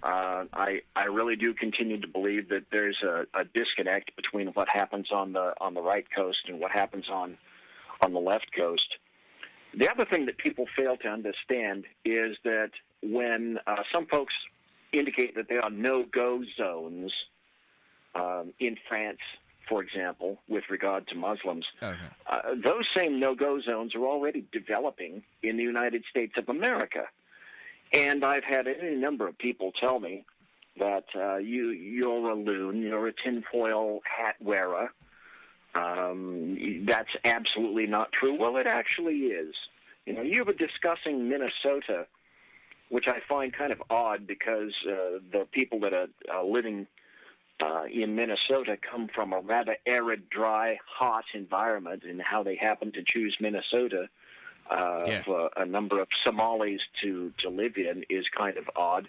I really do continue to believe that there's a disconnect between what happens on the right coast and what happens on the left coast. The other thing that people fail to understand is that when some folks indicate that there are no-go zones in France, for example, with regard to Muslims, those same no-go zones are already developing in the United States of America. And I've had any number of people tell me that you're a loon, you're a tinfoil hat wearer. That's absolutely not true. Well, it actually is. You know, you were discussing Minnesota, which I find kind of odd because the people that are living in Minnesota come from a rather arid, dry, hot environment, and how they happen to choose Minnesota for a number of Somalis to live in is kind of odd.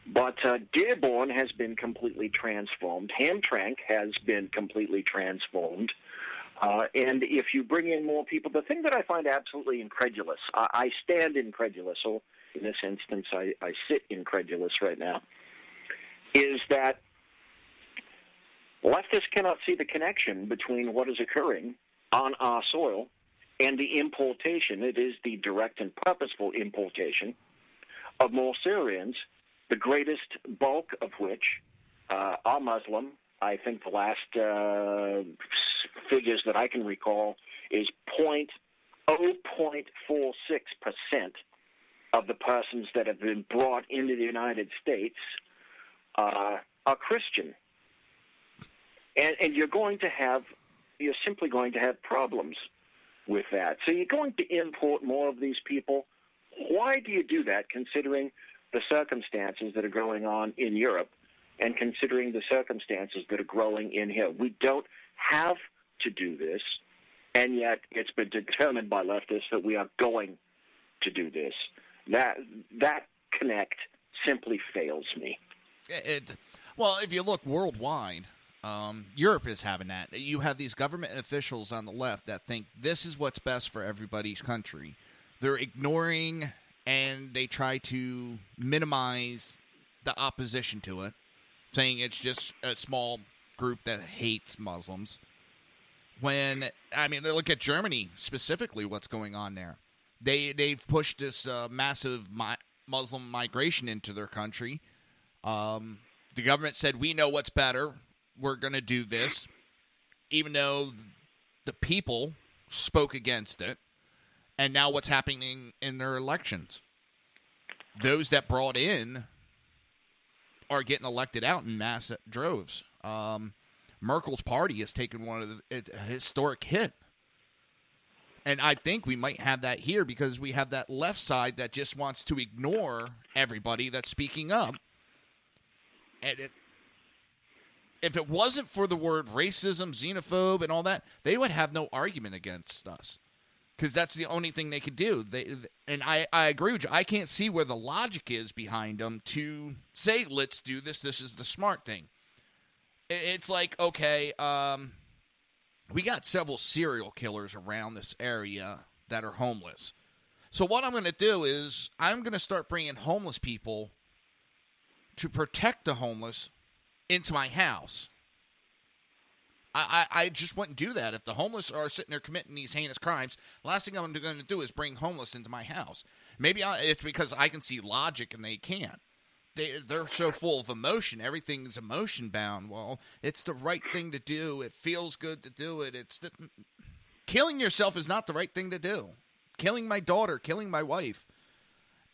But Dearborn has been completely transformed. Hamtramck has been completely transformed. And if you bring in more people, the thing that I find absolutely incredulous, I stand incredulous, or in this instance I sit incredulous right now, is that leftists cannot see the connection between what is occurring on our soil and the importation. It is the direct and purposeful importation of more Syrians, the greatest bulk of which are Muslim. I think the last figures that I can recall is 0.46% of the persons that have been brought into the United States are Christian. And you're simply going to have problems with that. So you're going to import more of these people. Why do you do that, considering the circumstances that are going on in Europe and considering the circumstances that are growing in here? We don't have to do this, and yet it's been determined by leftists that we are going to do this. That connect simply fails me. Well, if you look worldwide, Europe is having that. You have these government officials on the left that think this is what's best for everybody's country. They're ignoring and they try to minimize the opposition to it, saying it's just a small group that hates Muslims. When, I mean, look at Germany specifically, what's going on there. They've pushed this massive Muslim migration into their country. The government said, we know what's better. We're going to do this, even though the people spoke against it. And now what's happening in their elections? Those that brought in are getting elected out in mass droves. Merkel's party has taken a historic hit. And I think we might have that here because we have that left side that just wants to ignore everybody that's speaking up. And if it wasn't for the word racism, xenophobe, and all that, they would have no argument against us. Because that's the only thing they could do. And I agree with you. I can't see where the logic is behind them to say, let's do this. This is the smart thing. It's like, okay, we got several serial killers around this area that are homeless. So what I'm going to do is I'm going to start bringing homeless people to protect the homeless into my house. I just wouldn't do that. If the homeless are sitting there committing these heinous crimes, the last thing I'm going to do is bring homeless into my house. Maybe it's because I can see logic and they can't. They're so full of emotion. Everything's emotion-bound. Well, it's the right thing to do. It feels good to do it. Killing yourself is not the right thing to do. Killing my daughter, killing my wife.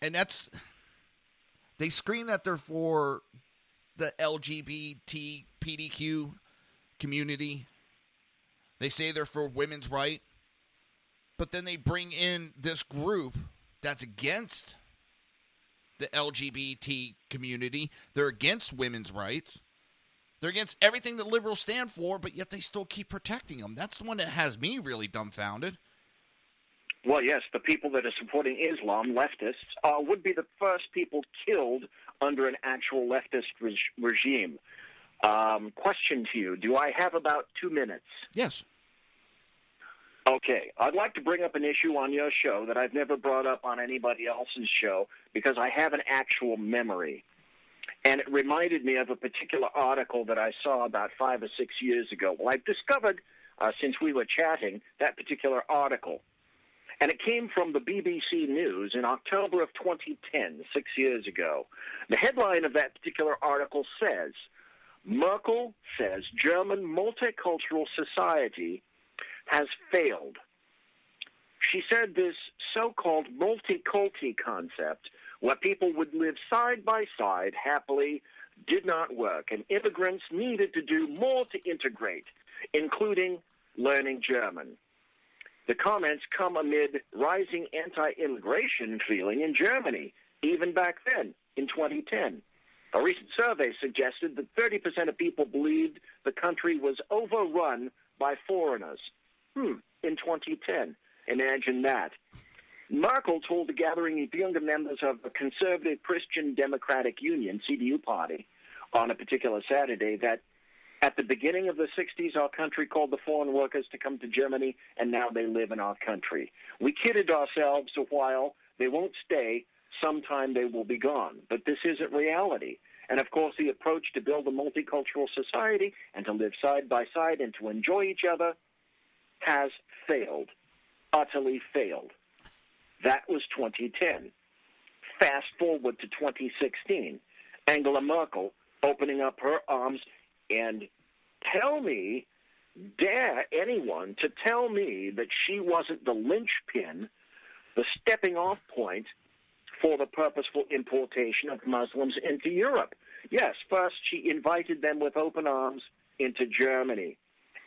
And that's... They scream that they're for the LGBT, PDQ community. They say they're for women's rights, but then they bring in this group that's against the LGBT community. They're against women's rights. They're against everything that liberals stand for, but yet they still keep protecting them. That's the one that has me really dumbfounded. Well, yes, the people that are supporting Islam, leftists, would be the first people killed under an actual leftist regime. Question to you. Do I have about 2 minutes? Yes. Okay. I'd like to bring up an issue on your show that I've never brought up on anybody else's show because I have an actual memory. And it reminded me of a particular article that I saw about 5 or 6 years ago. Well, I've discovered, since we were chatting, that particular article. And it came from the BBC News in October of 2010, 6 years ago. The headline of that particular article says, Merkel says German multicultural society has failed. She said this so-called multiculti concept, where people would live side by side happily, did not work, and immigrants needed to do more to integrate, including learning German. The comments come amid rising anti-immigration feeling in Germany, even back then, in 2010. A recent survey suggested that 30% of people believed the country was overrun by foreigners. In 2010. Imagine that. Merkel told the gathering of younger members of the Conservative Christian Democratic Union, CDU party, on a particular Saturday that at the beginning of the 60s, our country called the foreign workers to come to Germany, and now they live in our country. We kidded ourselves a while. They won't stay. Sometime they will be gone. But this isn't reality. And, of course, the approach to build a multicultural society and to live side by side and to enjoy each other has failed, utterly failed. That was 2010. Fast forward to 2016. Angela Merkel opening up her arms and dare anyone to tell me that she wasn't the linchpin, the stepping off point for the purposeful importation of Muslims into Europe. Yes, first she invited them with open arms into Germany,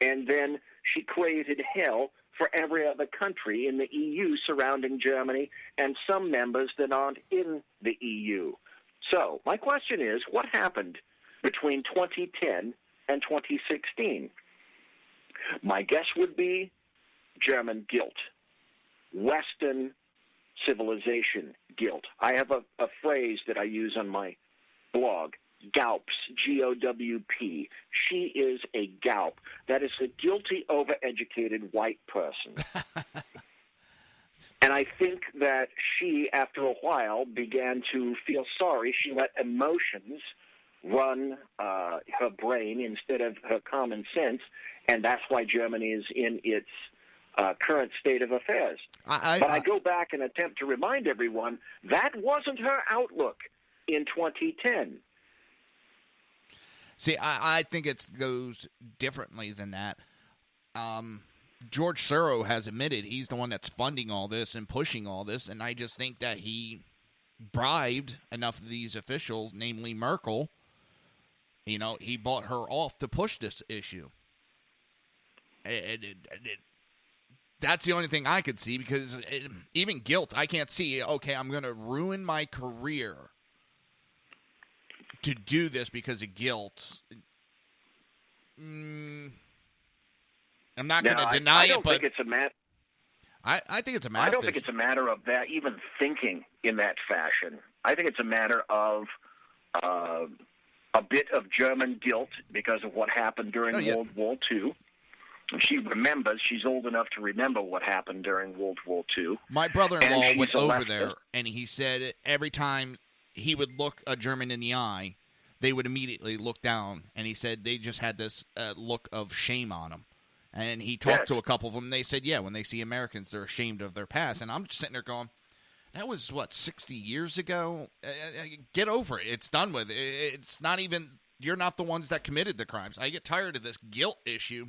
and then she created hell for every other country in the EU surrounding Germany and some members that aren't in the EU. So my question is, what happened between 2010 and 2016? My guess would be German guilt, Western civilization guilt. I have a phrase that I use on my blog, GAUPS, G-O-W-P. She is a GAUP. That is a guilty, overeducated white person. And I think that she, after a while, began to feel sorry. She let emotions run her brain instead of her common sense, and that's why Germany is in its current state of affairs. But I go back and attempt to remind everyone that wasn't her outlook in 2010. See, I think it goes differently than that. George Soros has admitted he's the one that's funding all this and pushing all this, and I just think that he bribed enough of these officials, namely Merkel. You know, he bought her off to push this issue. That's the only thing I could see, because even guilt, I can't see, okay, I'm going to ruin my career to do this because of guilt. I'm not going to deny it, but think it's a I think it's a math. I don't think it's a matter of that, even thinking in that fashion. I think it's a matter of a bit of German guilt because of what happened during World War II. She remembers. She's old enough to remember what happened during World War II. My brother-in-law went over there, and he said every time he would look a German in the eye, they would immediately look down. And he said they just had this look of shame on them. And he talked to a couple of them, and they said, yeah, when they see Americans, they're ashamed of their past. And I'm just sitting there going, that was, 60 years ago? Get over it. It's done with. It's not even – you're not the ones that committed the crimes. I get tired of this guilt issue.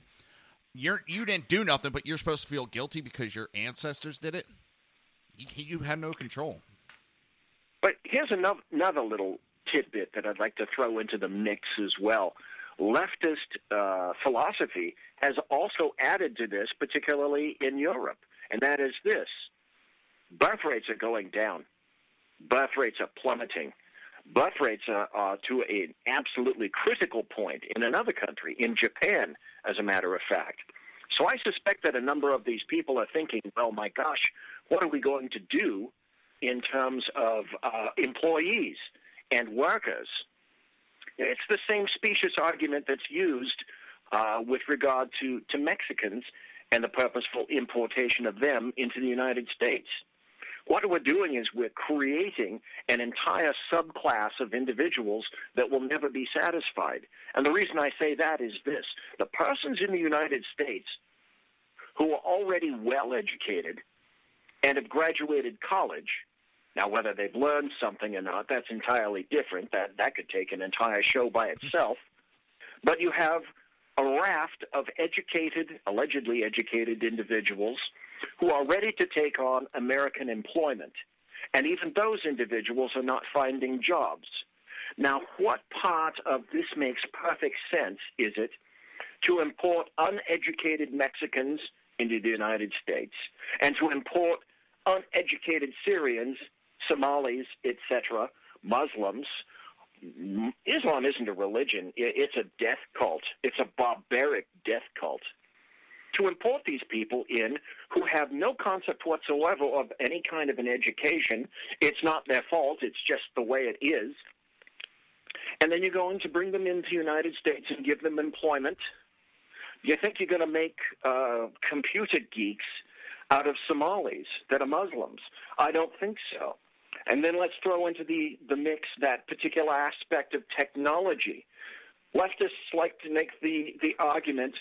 You didn't do nothing, but you're supposed to feel guilty because your ancestors did it? You had no control. But here's another little tidbit that I'd like to throw into the mix as well. leftist philosophy has also added to this, particularly in Europe, and that is this. Birth rates are going down. Birth rates are plummeting. Birth rates are to an absolutely critical point in another country, in Japan, as a matter of fact. So I suspect that a number of these people are thinking, well, my gosh, what are we going to do in terms of employees and workers? It's the same specious argument that's used with regard to Mexicans and the purposeful importation of them into the United States. What we're doing is we're creating an entire subclass of individuals that will never be satisfied. And the reason I say that is this. The persons in the United States who are already well-educated and have graduated college, now whether they've learned something or not, that's entirely different. That could take an entire show by itself. But you have a raft of educated, allegedly educated individuals who are ready to take on American employment. And even those individuals are not finding jobs. Now, what part of this makes perfect sense is it to import uneducated Mexicans into the United States and to import uneducated Syrians, Somalis, etc., Muslims? Islam isn't a religion. It's a death cult. It's a barbaric death cult. To import these people in who have no concept whatsoever of any kind of an education, it's not their fault, it's just the way it is. And then you're going to bring them into the United States and give them employment. You think you're going to make computer geeks out of Somalis that are Muslims? I don't think so. And then let's throw into the mix that particular aspect of technology. Leftists like to make the argument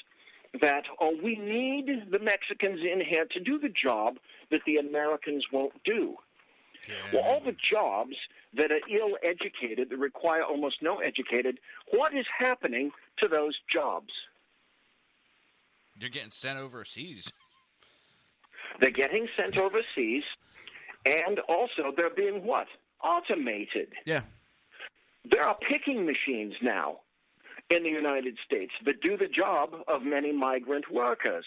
that, we need the Mexicans in here to do the job that the Americans won't do. Yeah. Well, all the jobs that are ill-educated, that require almost no educated, what is happening to those jobs? They're getting sent overseas. They're getting sent overseas, and also they're being what? Automated. Yeah. There are picking machines now in the United States that do the job of many migrant workers.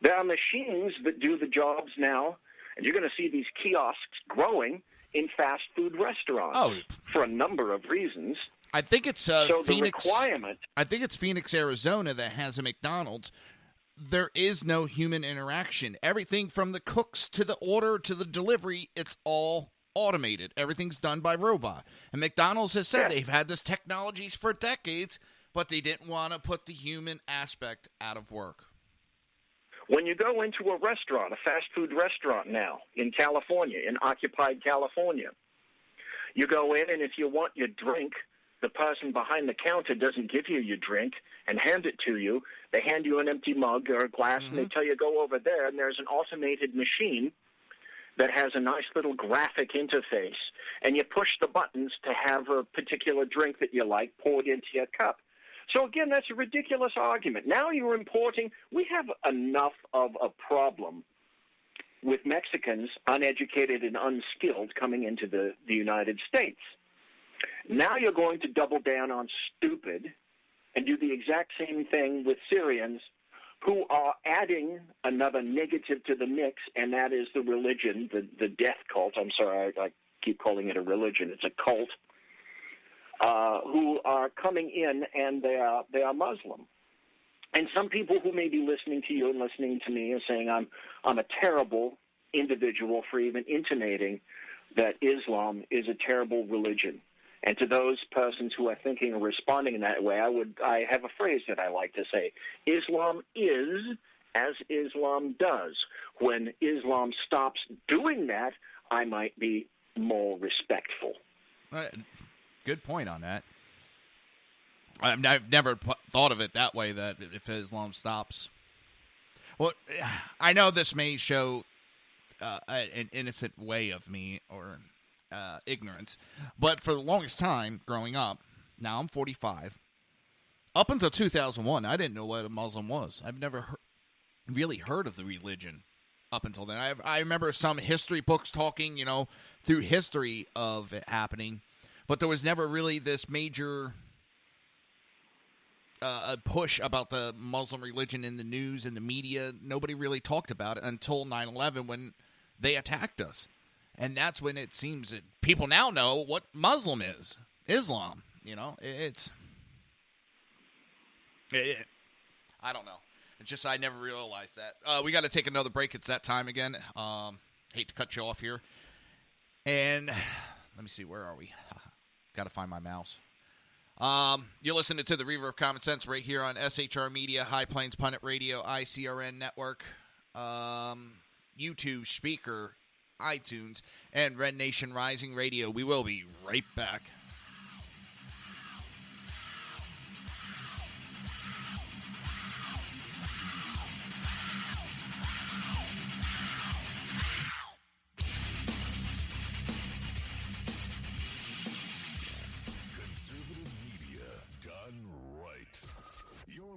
There are machines that do the jobs now, and you're going to see these kiosks growing in fast food restaurants for a number of reasons. I think it's so Phoenix. The requirement. I think it's Phoenix, Arizona, that has a McDonald's. There is no human interaction. Everything from the cooks to the order to the delivery, it's all automated. Everything's done by robot. And McDonald's has said they've had this technology for decades, but they didn't want to put the human aspect out of work. When you go into a restaurant, a fast food restaurant now in California, in occupied California, you go in and if you want your drink, the person behind the counter doesn't give you your drink and hand it to you. They hand you an empty mug or a glass and they tell you go over there, and there's an automated machine that has a nice little graphic interface, and you push the buttons to have a particular drink that you like poured into your cup. So again, that's a ridiculous argument. Now you're importing. We have enough of a problem with Mexicans, uneducated and unskilled, coming into the United States. Now you're going to double down on stupid and do the exact same thing with Syrians, who are adding another negative to the mix, and that is the religion, the death cult. I'm sorry, I keep calling it a religion. It's a cult, who are coming in, and they are Muslim. And some people who may be listening to you and listening to me are saying I'm a terrible individual for even intimating that Islam is a terrible religion. And to those persons who are thinking or responding in that way, I have a phrase that I like to say. Islam is as Islam does. When Islam stops doing that, I might be more respectful. Good point on that. I've never thought of it that way, that if Islam stops. Well, I know this may show an innocent way of me or ignorance, but for the longest time growing up, now I'm 45, up until 2001, I didn't know what a Muslim was. I've never really heard of the religion up until then. I remember some history books talking, through history of it happening, but there was never really this major a push about the Muslim religion in the news and the media. Nobody really talked about it until 9/11 when they attacked us. And that's when it seems that people now know what Muslim is. Islam. You know, I don't know. It's just I never realized that. We got to take another break. It's that time again. Hate to cut you off here. And let me see. Where are we? Got to find my mouse. You're listening to the Reaver of Common Sense right here on SHR Media, High Plains Pundit Radio, ICRN Network, YouTube, Speaker, iTunes, and Red Nation Rising Radio. We will be right back.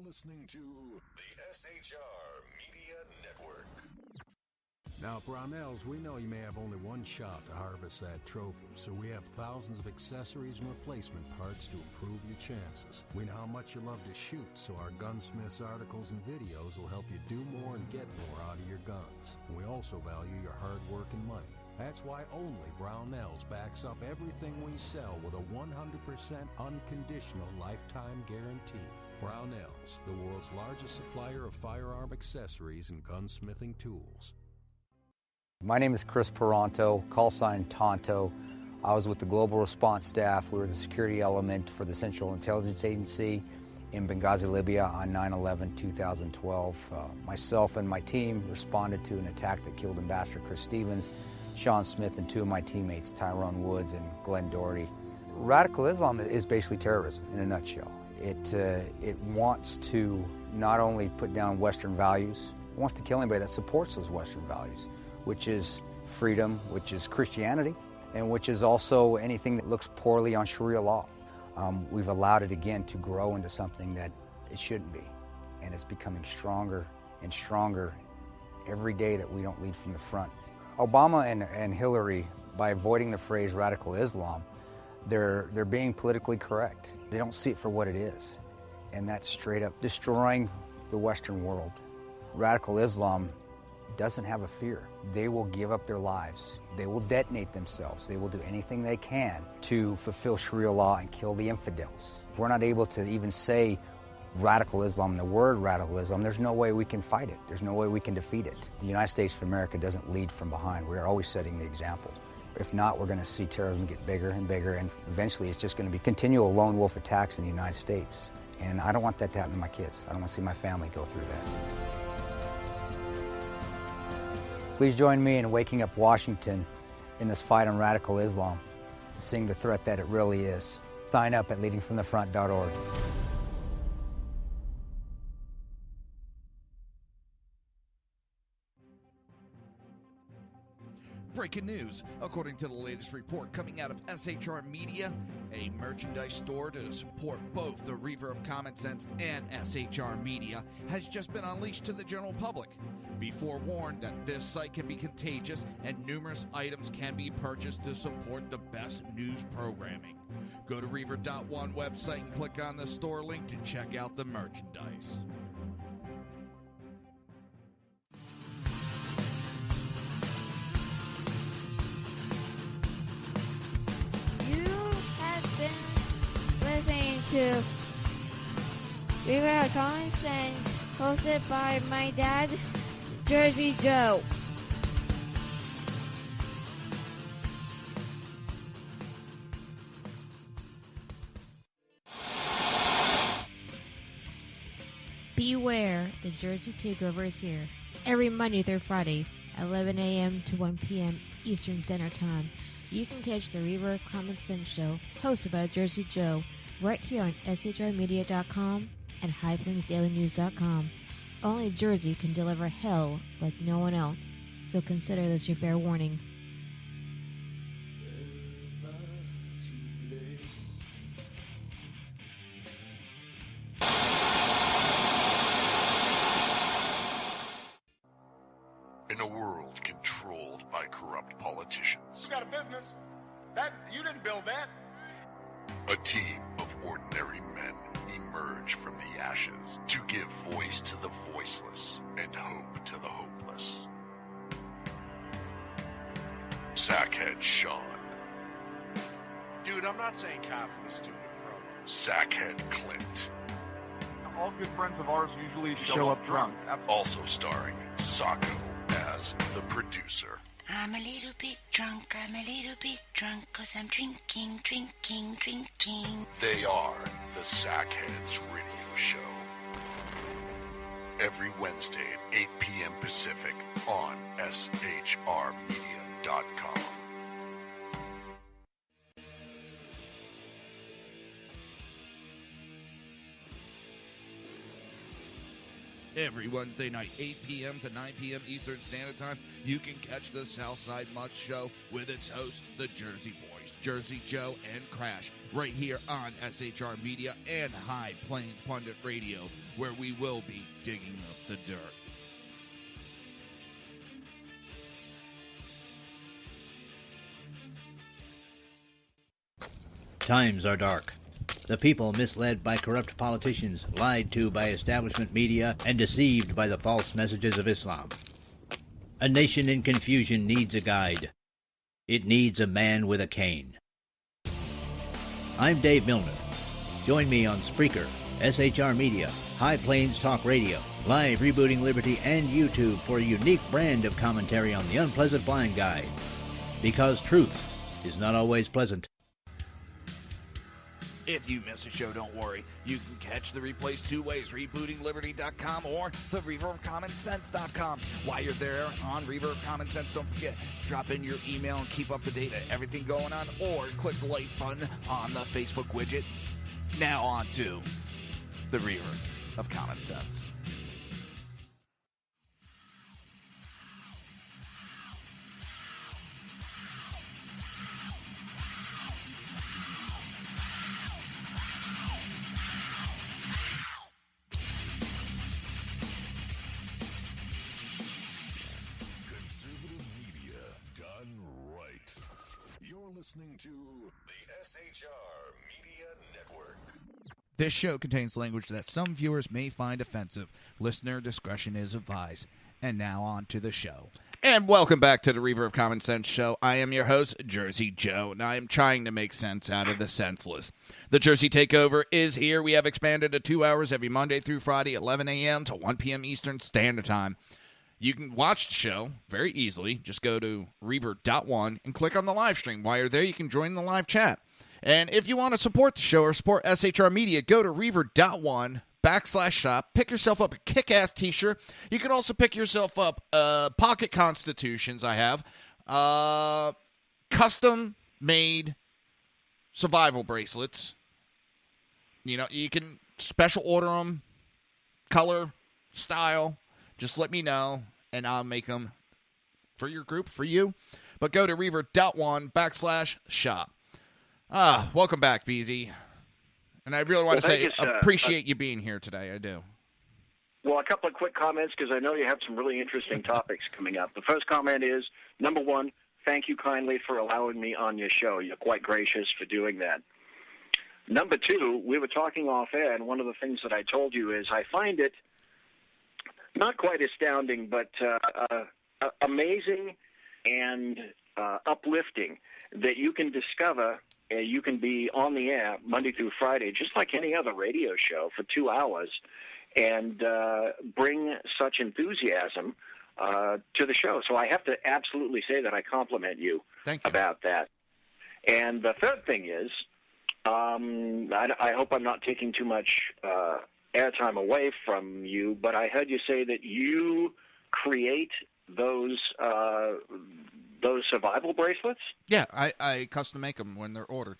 Listening to the SHR Media Network. Now, Brownells, we know you may have only one shot to harvest that trophy, so we have thousands of accessories and replacement parts to improve your chances. We know how much you love to shoot, so our gunsmiths articles and videos will help you do more and get more out of your guns. We also value your hard work and money. That's why only Brownells backs up everything we sell with a 100% unconditional lifetime guarantee. Brownells, the world's largest supplier of firearm accessories and gunsmithing tools. My name is Chris Peranto, call sign Tonto. I was with the Global Response Staff. We were the security element for the Central Intelligence Agency in Benghazi, Libya on 9/11/2012. Myself and my team responded to an attack that killed Ambassador Chris Stevens, Sean Smith, and two of my teammates, Tyrone Woods and Glenn Doherty. Radical Islam is basically terrorism in a nutshell. It wants to not only put down Western values, it wants to kill anybody that supports those Western values, which is freedom, which is Christianity, and which is also anything that looks poorly on Sharia law. We've allowed it again to grow into something that it shouldn't be, and it's becoming stronger and stronger every day that we don't lead from the front. Obama and Hillary, by avoiding the phrase radical Islam, they're being politically correct. They don't see it for what it is, and that's straight up destroying the Western world. Radical Islam doesn't have a fear. They will give up their lives. They will detonate themselves. They will do anything they can to fulfill Sharia law and kill the infidels. If we're not able to even say radical Islam, the word radical Islam, there's no way we can fight it. There's no way we can defeat it. The United States of America doesn't lead from behind. We're always setting the example. If not, we're going to see terrorism get bigger and bigger, and eventually it's just going to be continual lone wolf attacks in the United States. And I don't want that to happen to my kids. I don't want to see my family go through that. Please join me in waking up Washington in this fight on radical Islam, seeing the threat that it really is. Sign up at leadingfromthefront.org. Breaking news. According to the latest report coming out of SHR Media, a merchandise store to support both the Reaver of Common Sense and SHR Media has just been unleashed to the general public. Be forewarned that this site can be contagious and numerous items can be purchased to support the best news programming. Go to Reaver.one website and click on the store link to check out the merchandise. Listening to Reaver of Common Sense, hosted by my dad, Jersey Joe. Beware, the Jersey Takeover is here. Every Monday through Friday, 11 a.m. to 1 p.m. Eastern Standard Time. You can catch the Reaver of Common Sense show, hosted by Jersey Joe, right here on shrmedia.com and highplainsdailynews.com. Only Jersey can deliver hell like no one else, so consider this your fair warning. In a world controlled by corrupt politicians, You got a business. That you didn't build that. A team of ordinary men emerge from the ashes to give voice to the voiceless and hope to the hopeless. Sackhead Sean. Dude, I'm not saying cop for the stupid pro. Sackhead Clint. All good friends of ours usually show up drunk. Also starring Sacco as the producer. I'm a little bit drunk, cause I'm drinking. They are the Sackheads Radio Show. Every Wednesday at 8 p.m. Pacific on shrmedia.com. Every Wednesday night, 8 p.m. to 9 p.m. Eastern Standard Time, you can catch the Southside Mutt Show with its hosts, the Jersey Boys, Jersey Joe and Crash, right here on SHR Media and High Plains Pundit Radio, where we will be digging up the dirt. Times are dark. The people misled by corrupt politicians, lied to by establishment media, and deceived by the false messages of Islam. A nation in confusion needs a guide. It needs a man with a cane. I'm Dave Milner. Join me on Spreaker, SHR Media, High Plains Talk Radio, Live Rebooting Liberty, and YouTube for a unique brand of commentary on the unpleasant blind guide. Because truth is not always pleasant. If you miss a show, don't worry. You can catch the replays two ways, rebootingliberty.com or the Reaver of Common Sense.com. While you're there on Reaver of Common Sense, don't forget, drop in your email and keep up to date on everything going on, or click the like button on the Facebook widget. Now on to the Reaver of Common Sense. Listening to the SHR Media Network. This show contains language that some viewers may find offensive. Listener discretion is advised. And now on to the show. And welcome back to the Reaver of Common Sense show. I am your host, Jersey Joe, and I am trying to make sense out of the senseless. The Jersey Takeover is here. We have expanded to 2 hours every Monday through Friday, 11 a.m. to 1 p.m. Eastern Standard Time. You can watch the show very easily. Just go to Reaver.one and click on the live stream. While you're there, you can join the live chat. And if you want to support the show or support SHR Media, go to Reaver.one/shop. Pick yourself up a kick-ass t-shirt. You can also pick yourself up pocket constitutions I have. Custom-made survival bracelets. You know, you can special order them, color, style. Just let me know, and I'll make them for your group, for you. But go to Reaver.one/shop. Welcome back, BZ. And I really want to say, appreciate you being here today. I do. Well, a couple of quick comments, because I know you have some really interesting topics coming up. The first comment is, number one, thank you kindly for allowing me on your show. You're quite gracious for doing that. Number two, we were talking off air, and one of the things that I told you is I find it not quite astounding, but amazing and uplifting that you can discover you can be on the air Monday through Friday, just like any other radio show, for 2 hours and bring such enthusiasm to the show. So I have to absolutely say that I compliment you about that. And the third thing is, I hope I'm not taking too much airtime away from you, but I heard you say that you create those survival bracelets? Yeah, I custom make them when they're ordered.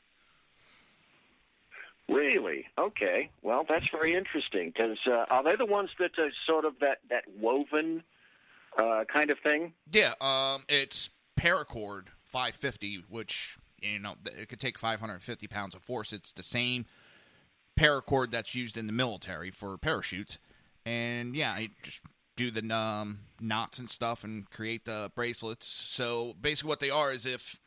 Really? Okay. Well, that's very interesting, because are they the ones that are sort of that woven kind of thing? Yeah, it's paracord 550, which, you know, it could take 550 pounds of force. It's the same paracord that's used in the military for parachutes. And yeah, I just do the knots and stuff and create the bracelets. So basically what they are is if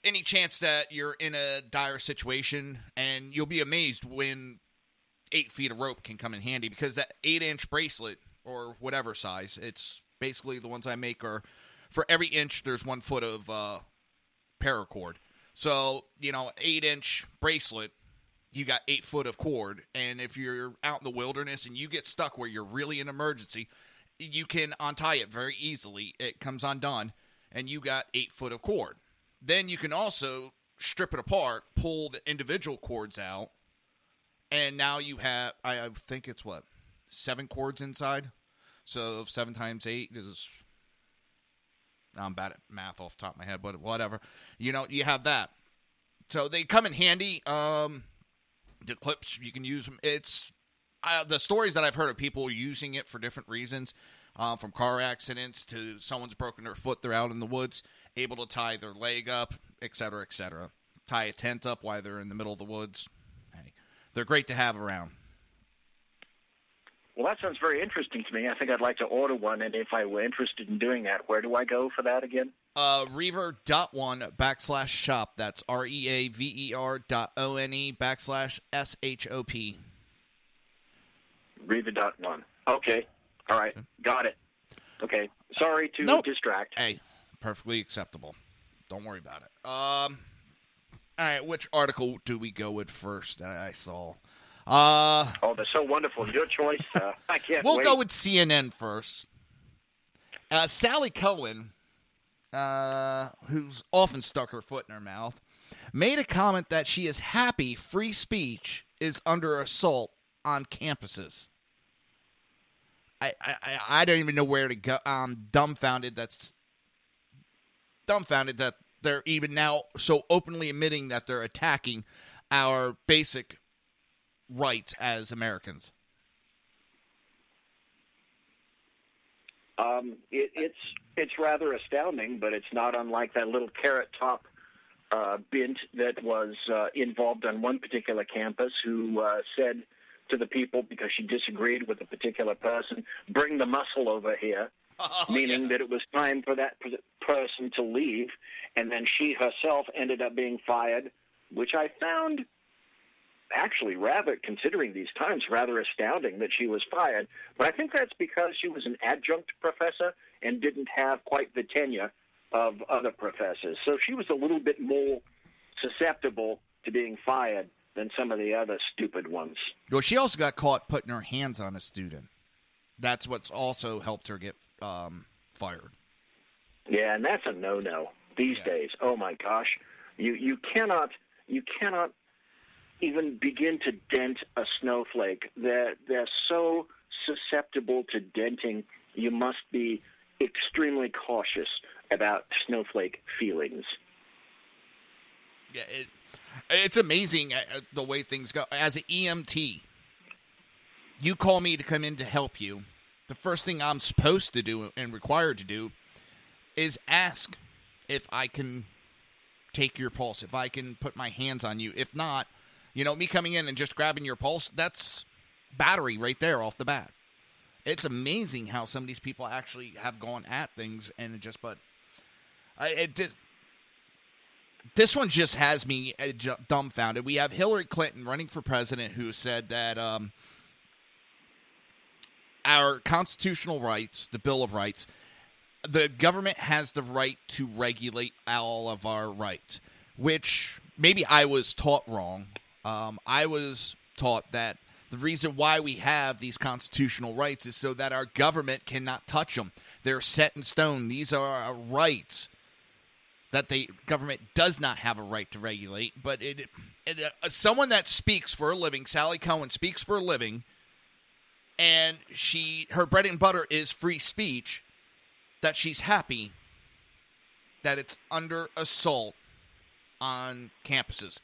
any chance that you're in a dire situation, and you'll be amazed when 8 feet of rope can come in handy, because that 8-inch bracelet or whatever size, it's basically the ones I make are for every inch there's 1 foot of paracord. So, 8-inch bracelet, you got 8 foot of cord, and if you're out in the wilderness and you get stuck where you're really in emergency, you can untie it very easily. It comes undone, and you got 8 foot of cord. Then you can also strip it apart, pull the individual cords out, and now you have, I think it's 7 cords inside? So 7 times 8 is, I'm bad at math off the top of my head, but whatever. You have that. So they come in handy. The clips, you can use them. It's the stories that I've heard of people using it for different reasons, from car accidents to someone's broken their foot, they're out in the woods, able to tie their leg up, et cetera, et cetera. Tie a tent up while they're in the middle of the woods. Hey, they're great to have around. Well, that sounds very interesting to me. I think I'd like to order one, and if I were interested in doing that, where do I go for that again? Reaver.one/shop. That's REAVER.ONE/SHOP. Reaver.one. Okay. All right. Got it. Okay. Sorry to distract. Hey, perfectly acceptable. Don't worry about it. All right. Which article do we go with first that I saw? They're so wonderful. Your choice. I can't We'll wait. go with CNN first. Sally Cohen, who's often stuck her foot in her mouth, made a comment that she is happy free speech is under assault on campuses. I don't even know where to go. I'm dumbfounded that they're even now so openly admitting that they're attacking our basic rights as Americans. It's rather astounding, but it's not unlike that little carrot top bint that was involved on one particular campus who said to the people, because she disagreed with a particular person, bring the muscle over here, meaning that it was time for that person to leave, and then she herself ended up being fired, which I found actually rather, considering these times, rather astounding that she was fired. But I think that's because she was an adjunct professor and didn't have quite the tenure of other professors. So she was a little bit more susceptible to being fired than some of the other stupid ones. Well, she also got caught putting her hands on a student. That's what's also helped her get fired. Yeah, and that's a no-no these days. Oh my gosh, you cannot even begin to dent a snowflake. They're so susceptible to denting. You must be extremely cautious about snowflake feelings. Yeah, it's amazing the way things go. As an EMT, you call me to come in to help you. The first thing I'm supposed to do and required to do is ask if I can take your pulse, if I can put my hands on you. If not, me coming in and just grabbing your pulse, that's battery right there off the bat. It's amazing how some of these people actually have gone at things and this one just has me dumbfounded. We have Hillary Clinton running for president who said that our constitutional rights, the Bill of Rights, the government has the right to regulate all of our rights, which maybe I was taught wrong. I was taught that the reason why we have these constitutional rights is so that our government cannot touch them. They're set in stone. These are our rights that the government does not have a right to regulate. But someone that speaks for a living, Sally Cohen speaks for a living, and her bread and butter is free speech, that she's happy that it's under assault on campuses.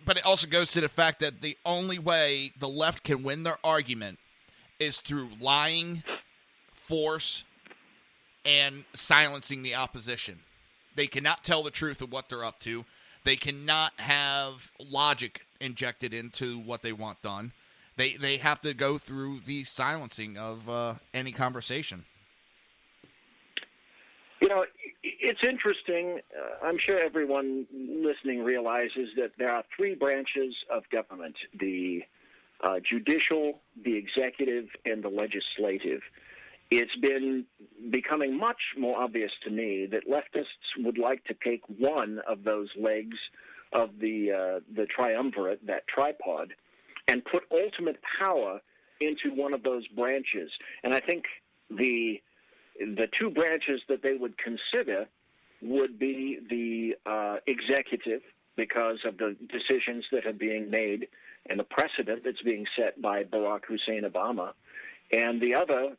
But it also goes to the fact that the only way the left can win their argument is through lying, force, and silencing the opposition. They cannot tell the truth of what they're up to. They cannot have logic injected into what they want done. They have to go through the silencing of any conversation. It's interesting. I'm sure everyone listening realizes that there are three branches of government: the judicial, the executive, and the legislative. It's been becoming much more obvious to me that leftists would like to take one of those legs of the triumvirate, that tripod, and put ultimate power into one of those branches. And I think the two branches that they would consider would be the executive, because of the decisions that are being made and the precedent that's being set by Barack Hussein Obama. And the other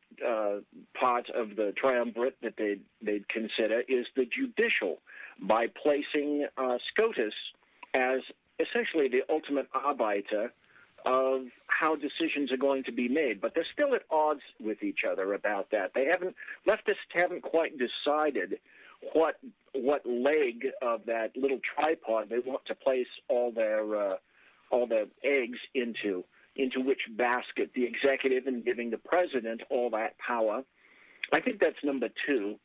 part of the triumvirate that they'd consider is the judicial, by placing SCOTUS as essentially the ultimate arbiter of how decisions are going to be made. But they're still at odds with each other about that. Leftists haven't quite decided what leg of that little tripod they want to place all their eggs into which basket, the executive and giving the president all that power. I think that's number two.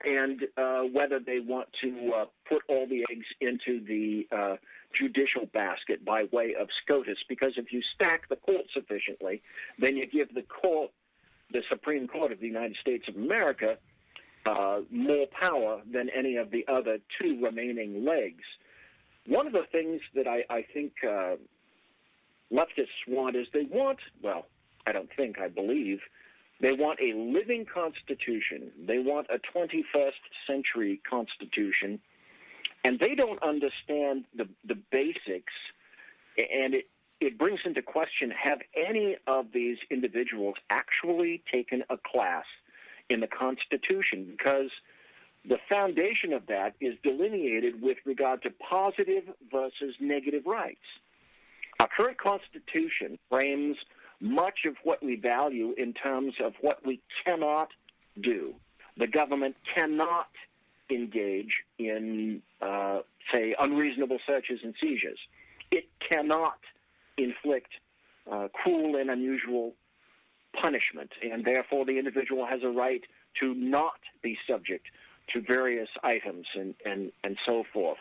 And whether they want to put all the eggs into the judicial basket by way of SCOTUS, because if you stack the court sufficiently, then you give the Supreme Court of the United States of America, more power than any of the other two remaining legs. One of the things that I think leftists want is they believe they want a living constitution. They want a 21st century constitution, and they don't understand the basics, and it brings into question, have any of these individuals actually taken a class in the Constitution? Because the foundation of that is delineated with regard to positive versus negative rights. Our current Constitution frames much of what we value in terms of what we cannot do. The government cannot engage in, say, unreasonable searches and seizures. It cannot inflict cruel and unusual punishment, and therefore the individual has a right to not be subject to various items and so forth.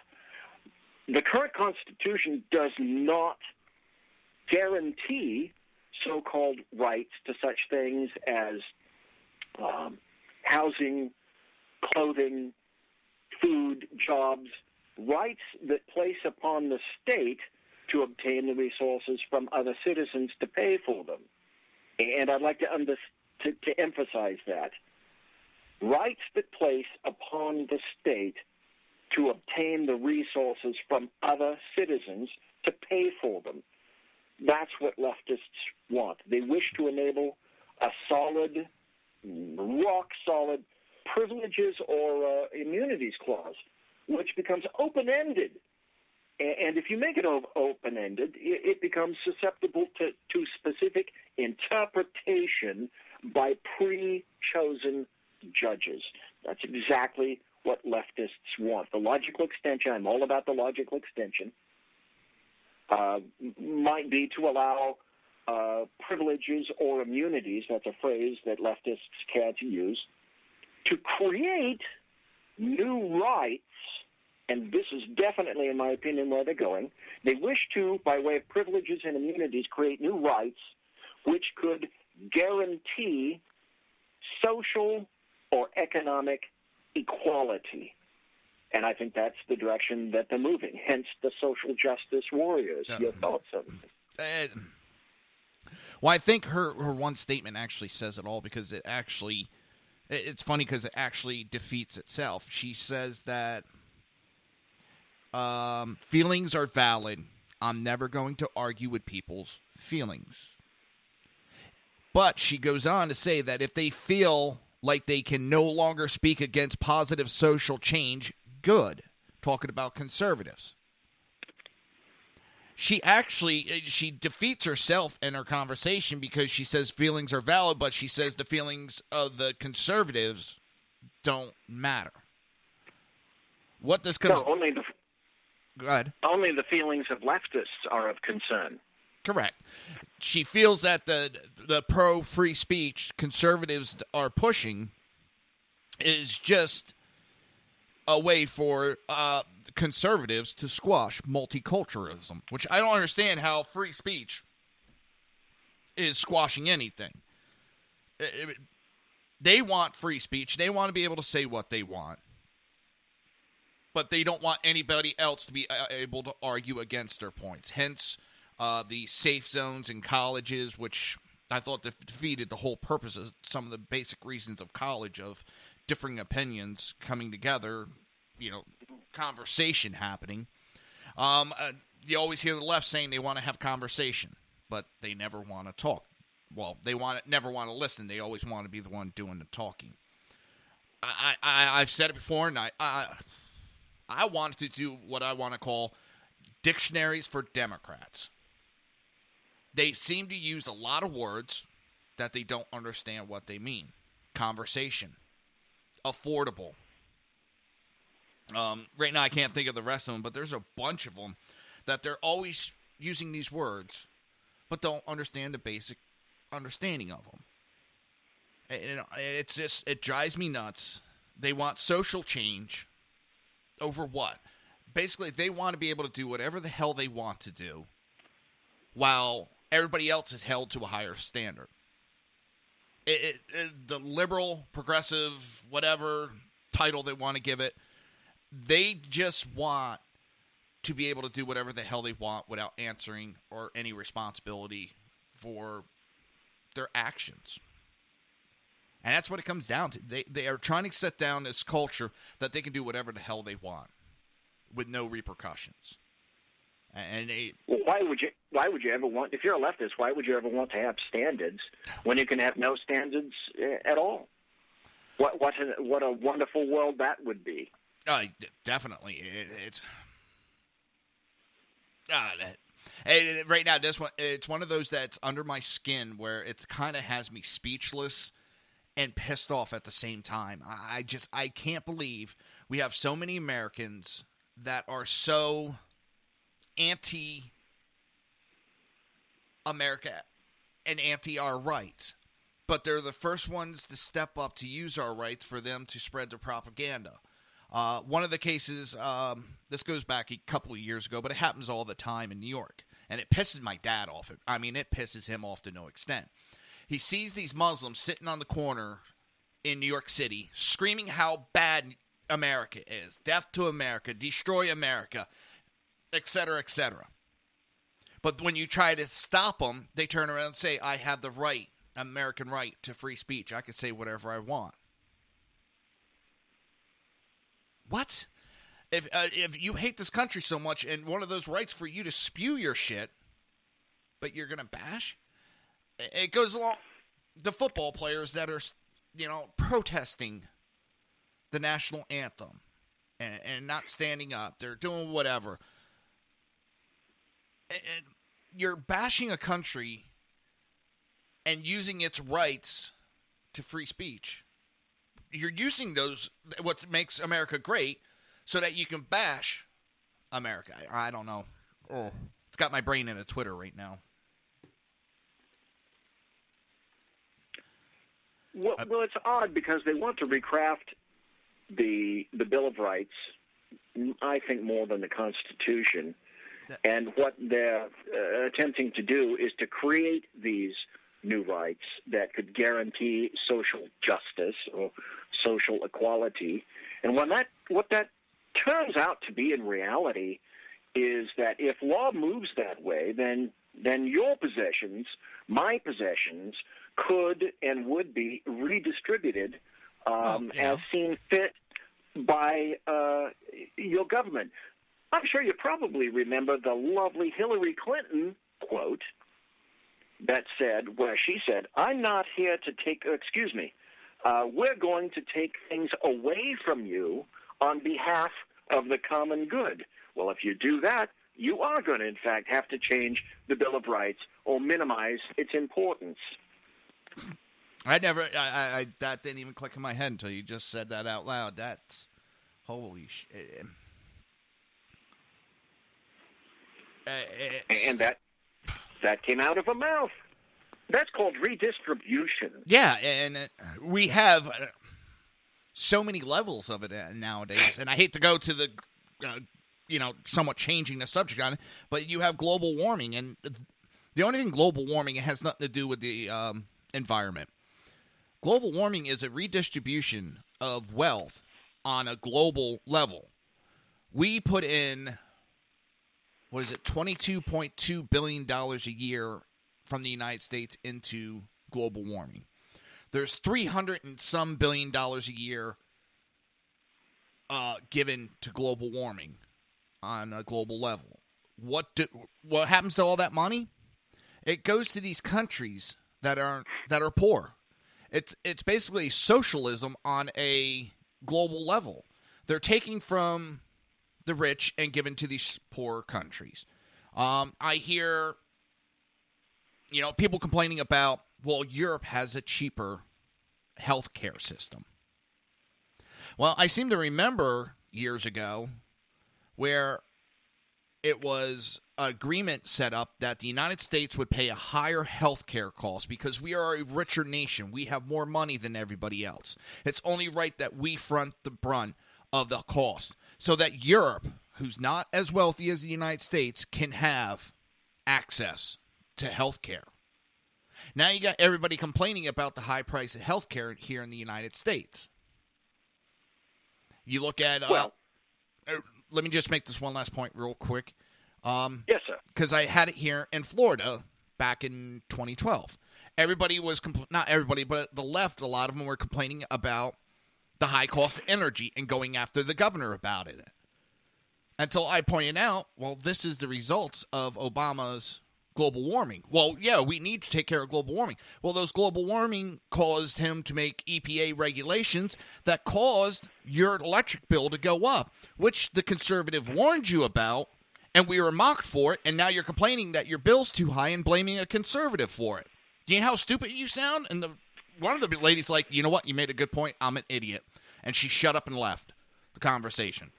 The current Constitution does not guarantee so-called rights to such things as housing, clothing, food, jobs, rights that place upon the state to obtain the resources from other citizens to pay for them. And I'd like to emphasize that. Rights that place upon the state to obtain the resources from other citizens to pay for them. That's what leftists want. They wish to enable a solid, rock-solid privileges or immunities clause, which becomes open-ended. And if you make it open-ended, it becomes susceptible to specific interpretation by pre-chosen judges. That's exactly what leftists want. The logical extension, I'm all about the logical extension, might be to allow privileges or immunities, that's a phrase that leftists care to use, to create new rights, and this is definitely, in my opinion, where they're going. They wish to, by way of privileges and immunities, create new rights which could guarantee social or economic equality. And I think that's the direction that they're moving, hence the social justice warriors. Your thoughts on it? Well, I think her one statement actually says it all, because it's funny because it actually defeats itself. She says that feelings are valid. I'm never going to argue with people's feelings. But she goes on to say that if they feel like they can no longer speak against positive social change, good. Talking about conservatives. She defeats herself in her conversation, because she says feelings are valid, but she says the feelings of the conservatives don't matter. What this comes... No, Go ahead. Only the feelings of leftists are of concern. Correct. She feels that the pro-free speech conservatives are pushing is just a way for conservatives to squash multiculturalism, which I don't understand how free speech is squashing anything. They want free speech. They want to be able to say what they want. But they don't want anybody else to be able to argue against their points. Hence, the safe zones in colleges, which I thought defeated the whole purpose of some of the basic reasons of college, of differing opinions coming together, conversation happening. You always hear the left saying they want to have conversation, but they never want to talk. Well, they never want to listen. They always want to be the one doing the talking. I've said it before, and I wanted to do what I want to call dictionaries for Democrats. They seem to use a lot of words that they don't understand what they mean. Conversation. Affordable. Right now I can't think of the rest of them, but there's a bunch of them that they're always using these words, but don't understand the basic understanding of them. It drives me nuts. They want social change over what? Basically, they want to be able to do whatever the hell they want to do while everybody else is held to a higher standard. The liberal, progressive, whatever title they want to give it, they just want to be able to do whatever the hell they want without answering or any responsibility for their actions. And that's what it comes down to. They are trying to set down this culture that they can do whatever the hell they want with no repercussions. And why would you ever want, if you're a leftist, why would you ever want to have standards when you can have no standards at all? What a wonderful world that would be. Definitely. Right now, this one, it's one of those that's under my skin where it kind of has me speechless and pissed off at the same time. I can't believe we have so many Americans that are so anti-America and anti our rights. But they're the first ones to step up to use our rights for them to spread their propaganda. One of the cases, this goes back a couple of years ago, but it happens all the time in New York. And it pisses my dad off. It pisses him off to no extent. He sees these Muslims sitting on the corner in New York City screaming how bad America is. Death to America, destroy America, etc., etc. But when you try to stop them, they turn around and say, I have the right, American right to free speech. I can say whatever I want. What? If you hate this country so much and one of those rights for you to spew your shit, but you're going to bash? It goes along the football players that are, protesting the national anthem and not standing up. They're doing whatever. And you're bashing a country and using its rights to free speech. You're using those, what makes America great, so that you can bash America. I don't know. Oh, it's got my brain in a Twitter right now. Well, it's odd because they want to recraft the Bill of Rights, I think, more than the Constitution. And what they're attempting to do is to create these new rights that could guarantee social justice or social equality. And what that turns out to be in reality is that if law moves that way, then your possessions, my possessions, could and would be redistributed as seen fit by your government. I'm sure you probably remember the lovely Hillary Clinton quote that said, where she said, I'm not here to take, we're going to take things away from you on behalf of the common good. Well, if you do that, you are going to, in fact, have to change the Bill of Rights or minimize its importance. That didn't even click in my head until you just said that out loud. That's, holy shit. And that came out of her mouth. That's called redistribution. Yeah, and we have so many levels of it nowadays. And I hate to go to the, somewhat changing the subject on it, but you have global warming. And the only thing global warming, it has nothing to do with the environment. Global warming is a redistribution of wealth on a global level. We put in, $22.2 billion a year from the United States into global warming. There's $300 and some billion a year given to global warming on a global level. What happens to all that money? It goes to these countries that are poor. It's basically socialism on a global level. They're taking from the rich and giving to these poor countries. I hear, people complaining about, well, Europe has a cheaper healthcare system. Well, I seem to remember years ago where it was an agreement set up that the United States would pay a higher healthcare cost because we are a richer nation. We have more money than everybody else. It's only right that we front the brunt of the cost so that Europe, who's not as wealthy as the United States, can have access to healthcare. Now you got everybody complaining about the high price of healthcare here in the United States. You look at let me just make this one last point real quick. Yes, sir. Because I had it here in Florida back in 2012. Everybody was not everybody, but the left, a lot of them were complaining about the high cost of energy and going after the governor about it. Until I pointed out, well, this is the results of Obama's global warming. Well, yeah, we need to take care of global warming. Well, those global warming caused him to make EPA regulations that caused your electric bill to go up, which the conservative warned you about, and we were mocked for it, and now you're complaining that your bill's too high and blaming a conservative for it. Do you know how stupid you sound? And one of the ladies like, you know what, you made a good point, I'm an idiot. And she shut up and left the conversation.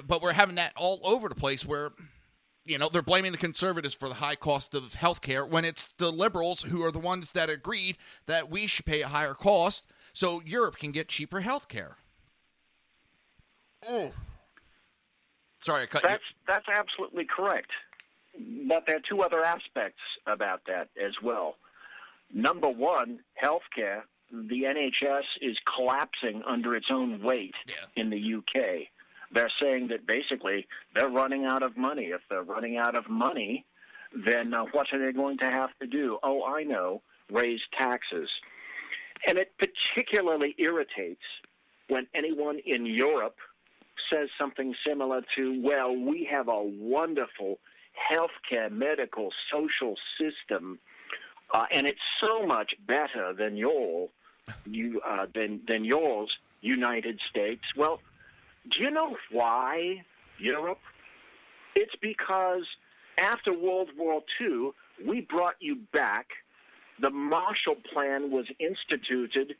But we're having that all over the place where, they're blaming the conservatives for the high cost of health care when it's the liberals who are the ones that agreed that we should pay a higher cost so Europe can get cheaper health care. Oh. Sorry, I cut you. That's absolutely correct. But there are two other aspects about that as well. Number one, healthcare. The NHS is collapsing under its own weight in the UK. They're saying that basically they're running out of money. If they're running out of money, then what are they going to have to do? Oh, I know, raise taxes. And it particularly irritates when anyone in Europe says something similar to, well, we have a wonderful healthcare, medical, social system, and it's so much better than yours, United States. Well, do you know why Europe? It's because after World War II, we brought you back. The Marshall Plan was instituted.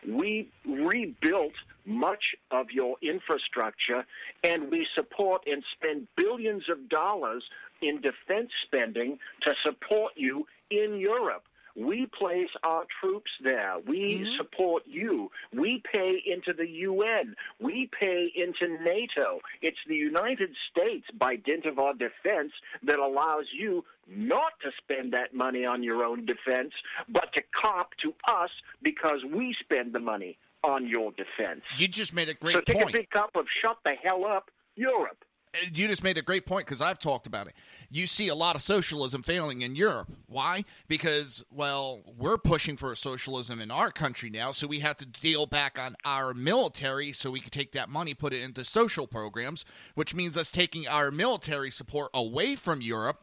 We rebuilt much of your infrastructure, and we support and spend billions of dollars in defense spending to support you in Europe. We place our troops there. We support you. We pay into the UN. We pay into NATO. It's the United States, by dint of our defense, that allows you not to spend that money on your own defense, but to cop to us because we spend the money on your defense. You just made a great point. So take a big cup of shut the hell up, Europe. You just made a great point because I've talked about it. You see a lot of socialism failing in Europe. Why? Because, well, we're pushing for a socialism in our country now, so we have to deal back on our military so we can take that money, put it into social programs, which means us taking our military support away from Europe.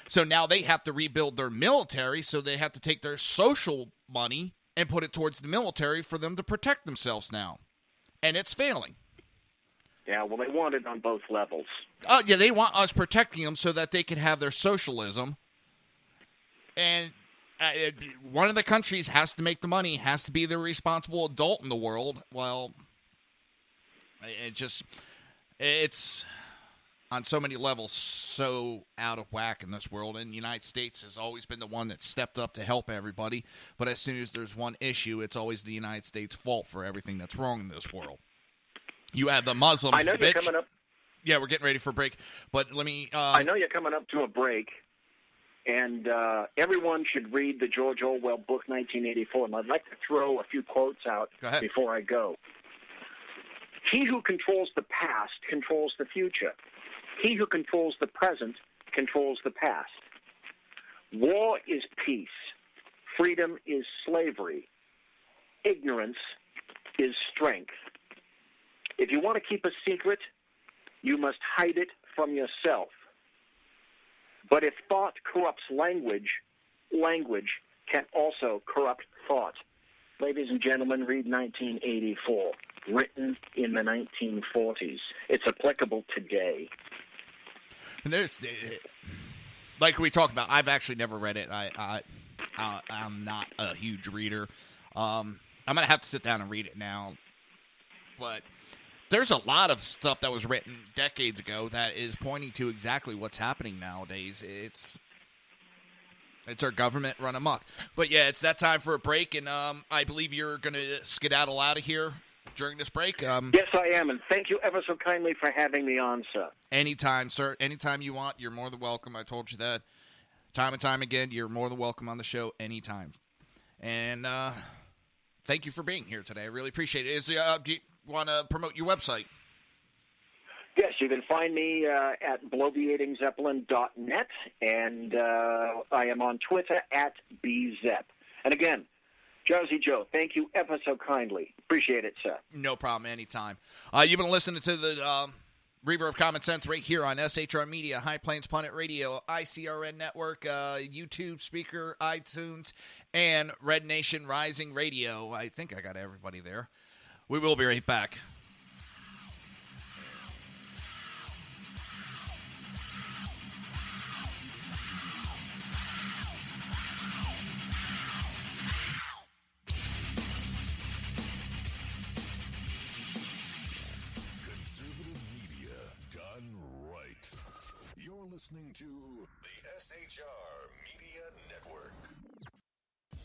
So now they have to rebuild their military, so they have to take their social money and put it towards the military for them to protect themselves now. And it's failing. Yeah, well, they want it on both levels. Oh, yeah, they want us protecting them so that they can have their socialism. And one of the countries has to make the money, has to be the responsible adult in the world. Well, it's on so many levels so out of whack in this world, and the United States has always been the one that stepped up to help everybody, but as soon as there's one issue, it's always the United States' fault for everything that's wrong in this world. You have the Muslims, I know you're coming up. Yeah, we're getting ready for a break, but let me... I know you're coming up to a break, and everyone should read the George Orwell book, 1984, and I'd like to throw a few quotes out before I go. He who controls the past controls the future. He who controls the present controls the past. War is peace. Freedom is slavery. Ignorance is strength. If you want to keep a secret, you must hide it from yourself. But if thought corrupts language, language can also corrupt thought. Ladies and gentlemen, read 1984, written in the 1940s. It's applicable today. And there's, like we talked about, I've actually never read it. I'm not a huge reader. I'm going to have to sit down and read it now. But there's a lot of stuff that was written decades ago that is pointing to exactly what's happening nowadays. It's our government run amok. But yeah, it's that time for a break, and I believe you're going to skedaddle out of here during this break. Yes, I am, and thank you ever so kindly for having me on, sir. Anytime, sir. Anytime you want, you're more than welcome. I told you that time and time again. You're more than welcome on the show anytime. And thank you for being here today. I really appreciate it. Do you want to promote your website? Yes, you can find me at bloviatingzeppelin.net, and I am on Twitter at bzepp. And again, Jersey Joe, thank you ever so kindly. Appreciate it, sir. No problem, anytime. You've been listening to the Reaver of Common Sense right here on SHR Media, High Plains Planet Radio, ICRN Network, YouTube Speaker, iTunes, and Red Nation Rising Radio. I think I got everybody there. We will be right back. Listening to the SHR Media Network.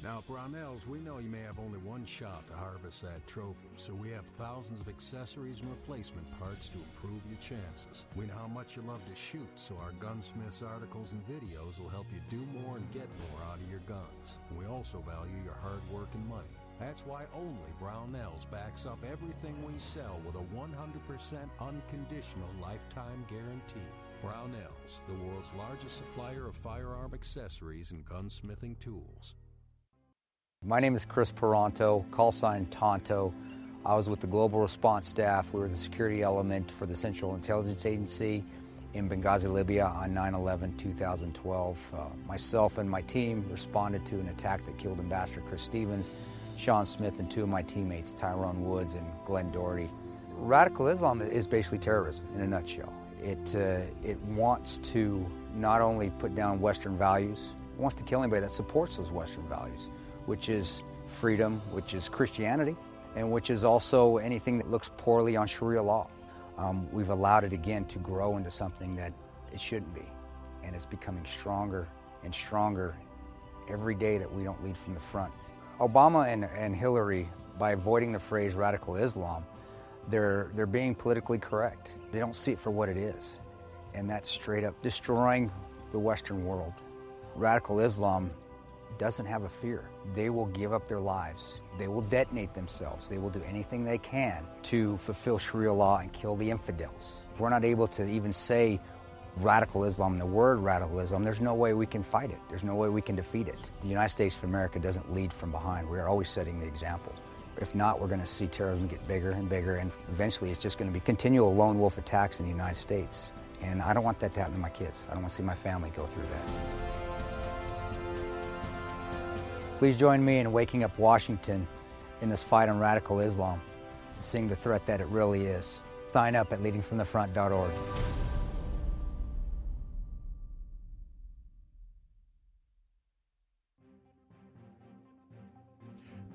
Now, Brownells, we know you may have only one shot to harvest that trophy, so we have thousands of accessories and replacement parts to improve your chances. We know how much you love to shoot, so our gunsmiths articles and videos will help you do more and get more out of your guns. We also value your hard work and money. That's why only Brownells backs up everything we sell with a 100% unconditional lifetime guarantee. Brownells, the world's largest supplier of firearm accessories and gunsmithing tools. My name is Chris Peranto, call sign Tonto. I was with the Global Response Staff. We were the security element for the Central Intelligence Agency in Benghazi, Libya on 9/11/2012. Myself and my team responded to an attack that killed Ambassador Chris Stevens, Sean Smith, and two of my teammates, Tyrone Woods and Glenn Doherty. Radical Islam is basically terrorism in a nutshell. It wants to not only put down Western values, it wants to kill anybody that supports those Western values, which is freedom, which is Christianity, and which is also anything that looks poorly on Sharia law. We've allowed it again to grow into something that it shouldn't be, and it's becoming stronger and stronger every day that we don't lead from the front. Obama and Hillary, by avoiding the phrase radical Islam, they're being politically correct. They don't see it for what it is, and that's straight up destroying the Western world. Radical Islam doesn't have a fear. They will give up their lives. They will detonate themselves. They will do anything they can to fulfill Sharia law and kill the infidels. If we're not able to even say radical Islam, the word radical Islam, there's no way we can fight it. There's no way we can defeat it. The United States of America doesn't lead from behind. We are always setting the example. If not, we're going to see terrorism get bigger and bigger, and eventually it's just going to be continual lone wolf attacks in the United States. And I don't want that to happen to my kids. I don't want to see my family go through that. Please join me in waking up Washington in this fight on radical Islam, seeing the threat that it really is. Sign up at leadingfromthefront.org.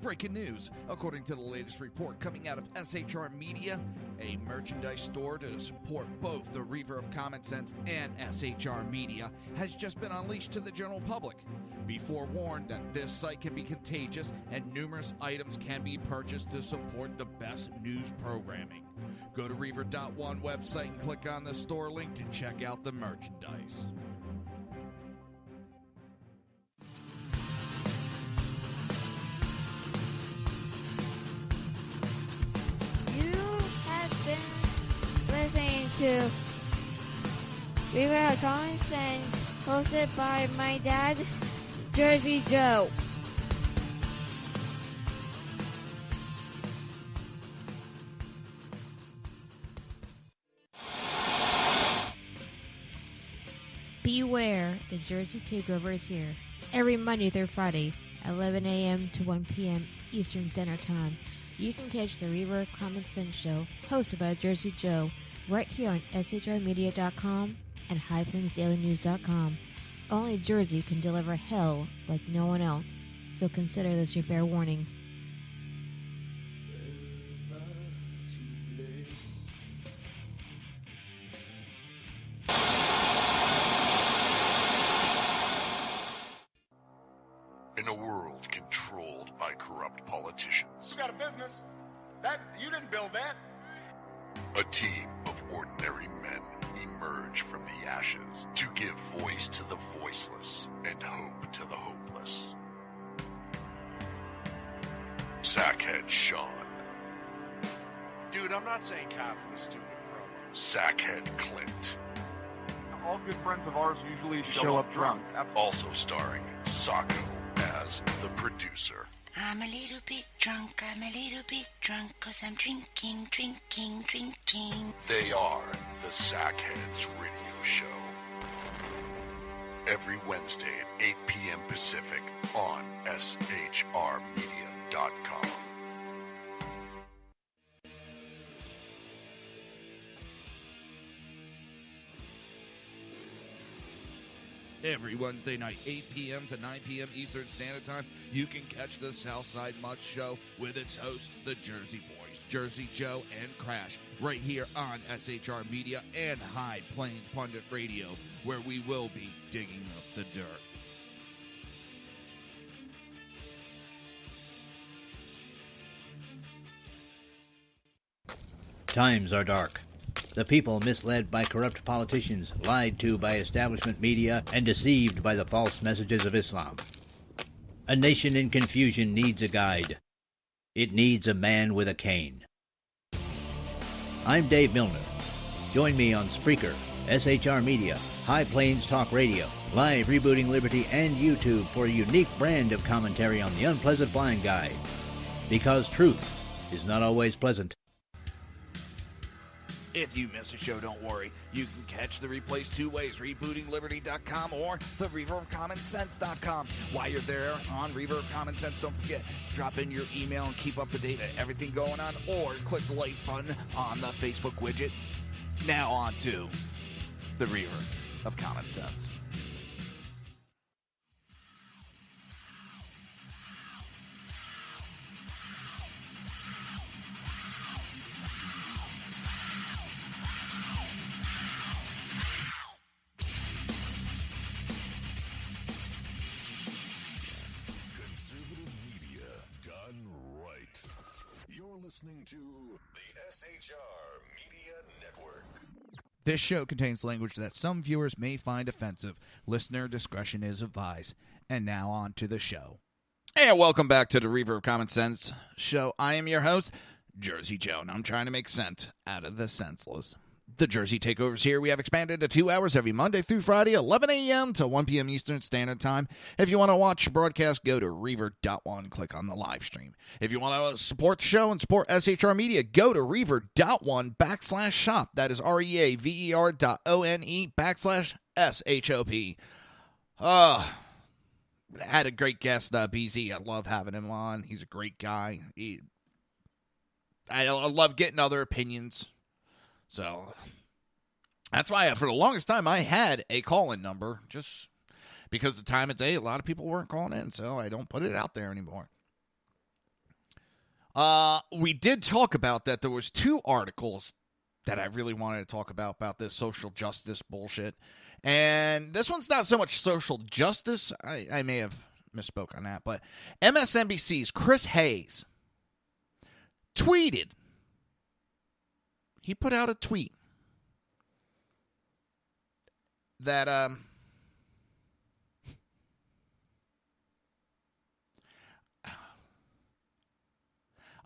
Breaking news. According to the latest report coming out of SHR Media, a merchandise store to support both the Reaver of Common Sense and SHR Media has just been unleashed to the general public. Be forewarned that this site can be contagious and numerous items can be purchased to support the best news programming. Go to Reaver.one website and click on the store link to check out the merchandise. Listening to Reaver of Common Sense, hosted by my dad, Jersey Joe. Beware, the Jersey Takeover is here. Every Monday through Friday, 11 a.m. to 1 p.m. Eastern Standard Time. You can catch the Reaver of Common Sense show, hosted by Jersey Joe, right here on shrmedia.com and highplainsdailynews.com. Only Jersey can deliver hell like no one else, so consider this your fair warning. In a world controlled by corrupt politicians, You got a business. That you didn't build that. a team of ordinary men emerge from the ashes to give voice to the voiceless and hope to the hopeless. Sackhead Sean, Dude, I'm not saying cop for the stupid pro. Sackhead Clint, All good friends of ours usually show up drunk. also starring Sacco as the producer. I'm a little bit drunk, 'cause I'm drinking. They are the Sackheads Radio Show. Every Wednesday at 8 p.m. Pacific on shrmedia.com. Every Wednesday night, 8 p.m. to 9 p.m. Eastern Standard Time, you can catch the Southside Mud Show with its hosts, the Jersey Boys, Jersey Joe and Crash, right here on SHR Media and High Plains Pundit Radio, where we will be digging up the dirt. Times are dark. The people misled by corrupt politicians, lied to by establishment media, and deceived by the false messages of Islam. A nation in confusion needs a guide. It needs a man with a cane. I'm Dave Milner. Join me on Spreaker, SHR Media, High Plains Talk Radio, Live Rebooting Liberty, and YouTube for a unique brand of commentary on the unpleasant blind guide. Because truth is not always pleasant. If you miss a show, don't worry. You can catch the replays two ways, rebootingliberty.com or the reaverofcommonsense.com. While you're there on Reaver of Common Sense, don't forget, drop in your email and keep up to date on everything going on, or click the like button on the Facebook widget. Now on to the Reaver of Common Sense. Listening to the SHR Media Network. This show contains language that some viewers may find offensive. Listener discretion is advised. And now on to the show. And welcome back to the Reaver of Common Sense show. I am your host, Jersey Joe, and I'm trying to make sense out of the senseless. The Jersey Takeover's here. We have expanded to 2 hours every Monday through Friday, 11 a.m. to 1 p.m. Eastern Standard Time. If you want to watch the broadcast, go to Reaver.one, click on the live stream. If you want to support the show and support SHR Media, go to Reaver.one/shop. That is REAVER.one/SHOP. Had a great guest, BZ. I love having him on. He's a great guy. I love getting other opinions. So that's why for the longest time I had a call-in number, just because the time of day a lot of people weren't calling in, so I don't put it out there anymore. We did talk about that. There was 2 articles that I really wanted to talk about this social justice bullshit. And this one's not so much social justice. I may have misspoke on that. But MSNBC's Chris Hayes tweeted. He put out a tweet that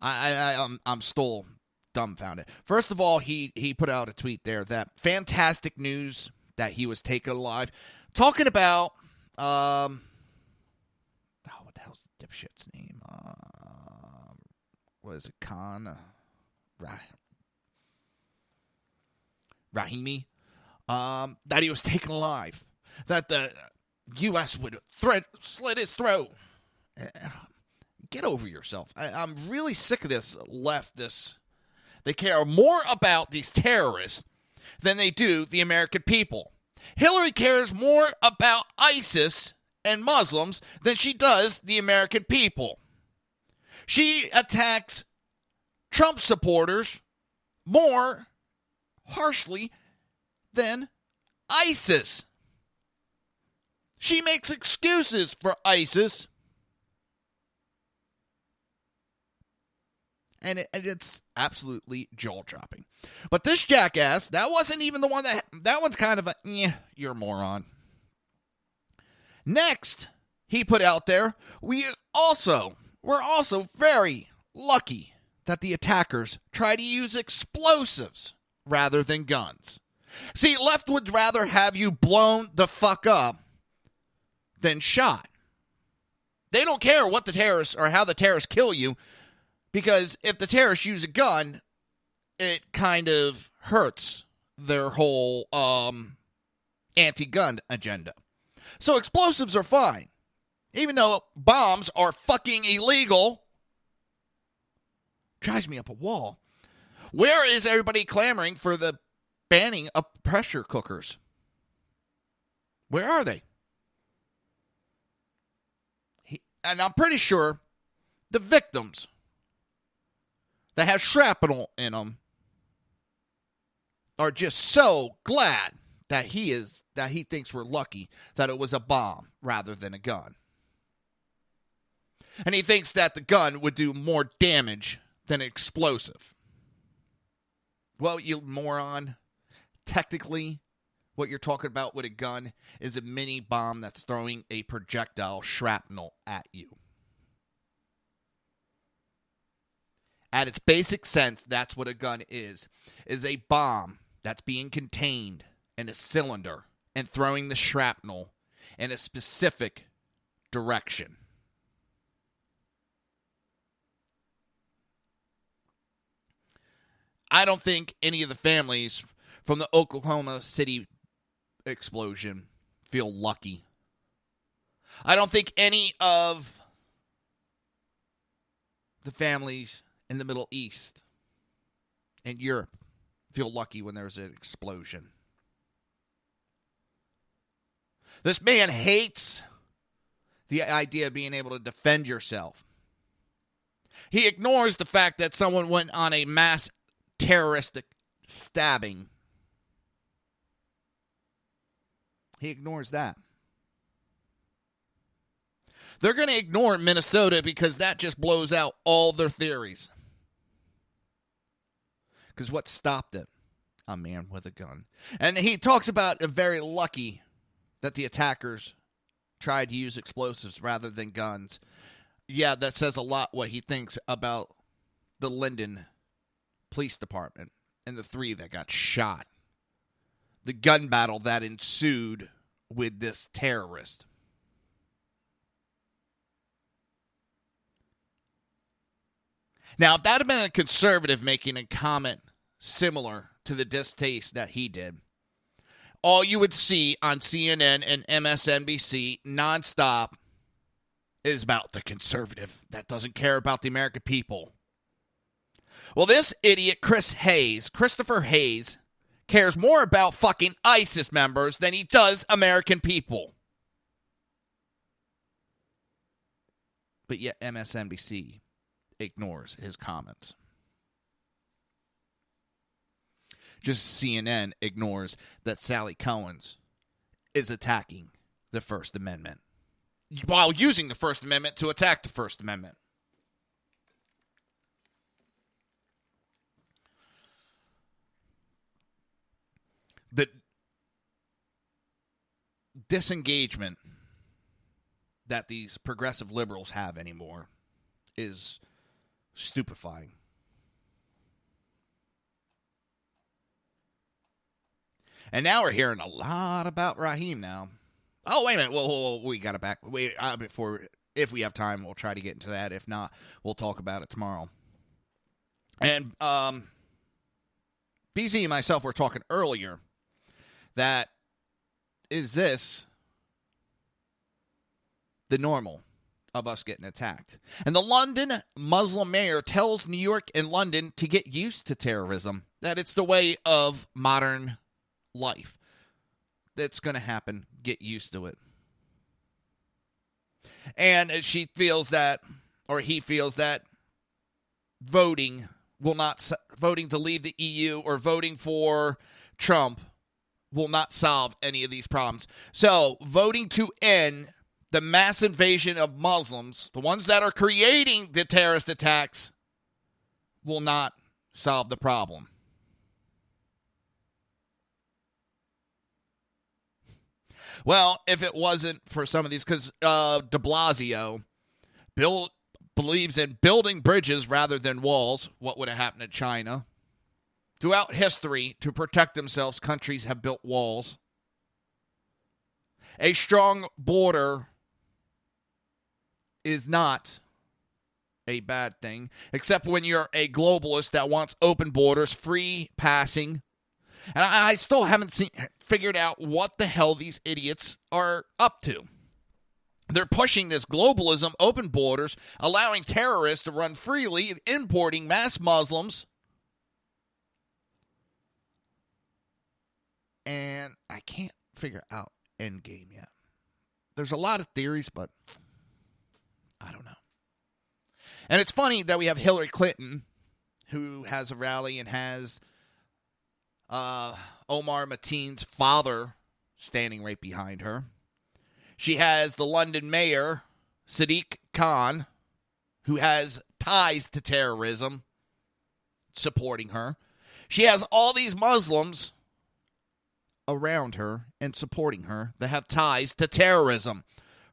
I'm still dumbfounded. First of all, he put out a tweet there that fantastic news that he was taken alive, talking about what the hell's the dipshit's name? What is it? Khan Rahimi. That he was taken alive. That the U.S. would slit his throat. Get over yourself. I'm really sick of this leftist. They care more about these terrorists than they do the American people. Hillary cares more about ISIS and Muslims than she does the American people. She attacks Trump supporters more harshly than ISIS. She makes excuses for ISIS. And it's absolutely jaw-dropping. But this jackass, that wasn't even the one that one's kind of a, you're a moron. Next, he put out there, we're also very lucky that the attackers try to use explosives rather than guns. See, left would rather have you blown the fuck up than shot. They don't care what the terrorists or how the terrorists kill you, because if the terrorists use a gun, it kind of hurts their whole anti-gun agenda. So explosives are fine. Even though bombs are fucking illegal. Drives me up a wall. Where is everybody clamoring for the banning of pressure cookers? Where are they? And I'm pretty sure the victims that have shrapnel in them are just so glad that he thinks we're lucky that it was a bomb rather than a gun. And he thinks that the gun would do more damage than an explosive. Well, you moron, technically what you're talking about with a gun is a mini bomb that's throwing a projectile shrapnel at you. At its basic sense, that's what a gun is a bomb that's being contained in a cylinder and throwing the shrapnel in a specific direction. I don't think any of the families from the Oklahoma City explosion feel lucky. I don't think any of the families in the Middle East and Europe feel lucky when there's an explosion. This man hates the idea of being able to defend yourself. He ignores the fact that someone went on a mass terroristic stabbing. He ignores that. They're going to ignore Minnesota because that just blows out all their theories. Because what stopped it? A man with a gun. And he talks about very lucky that the attackers tried to use explosives rather than guns. Yeah, that says a lot what he thinks about the Linden Police Department and the 3 that got shot. The gun battle that ensued with this terrorist. Now, if that had been a conservative making a comment similar to the distaste that he did, all you would see on CNN and MSNBC nonstop is about the conservative that doesn't care about the American people. Well, this idiot Christopher Hayes, cares more about fucking ISIS members than he does American people. But yet MSNBC ignores his comments. Just CNN ignores that Sally Cohen's is attacking the First Amendment while using the First Amendment to attack the First Amendment. The disengagement that these progressive liberals have anymore is stupefying. And now we're hearing a lot about Raheem now. Oh, wait a minute. Whoa, we got it back. If we have time, we'll try to get into that. If not, we'll talk about it tomorrow. And BZ and myself were talking earlier that is this the normal of us getting attacked? And the London Muslim mayor tells New York and London to get used to terrorism, that it's the way of modern life. That's going to happen. Get used to it. And she feels that, or he feels that, voting to leave the EU or voting for Trump will not solve any of these problems. So, voting to end the mass invasion of Muslims, the ones that are creating the terrorist attacks, will not solve the problem. Well, if it wasn't for some of these, because de Blasio believes in building bridges rather than walls. What would have happened to China? Throughout history, to protect themselves, countries have built walls. A strong border is not a bad thing, except when you're a globalist that wants open borders, free passing. And I still haven't figured out what the hell these idiots are up to. They're pushing this globalism, open borders, allowing terrorists to run freely, importing mass Muslims. And I can't figure out endgame yet. There's a lot of theories, but I don't know. And it's funny that we have Hillary Clinton, who has a rally and has Omar Mateen's father standing right behind her. She has the London mayor, Sadiq Khan, who has ties to terrorism, supporting her. She has all these Muslims around her and supporting her that have ties to terrorism.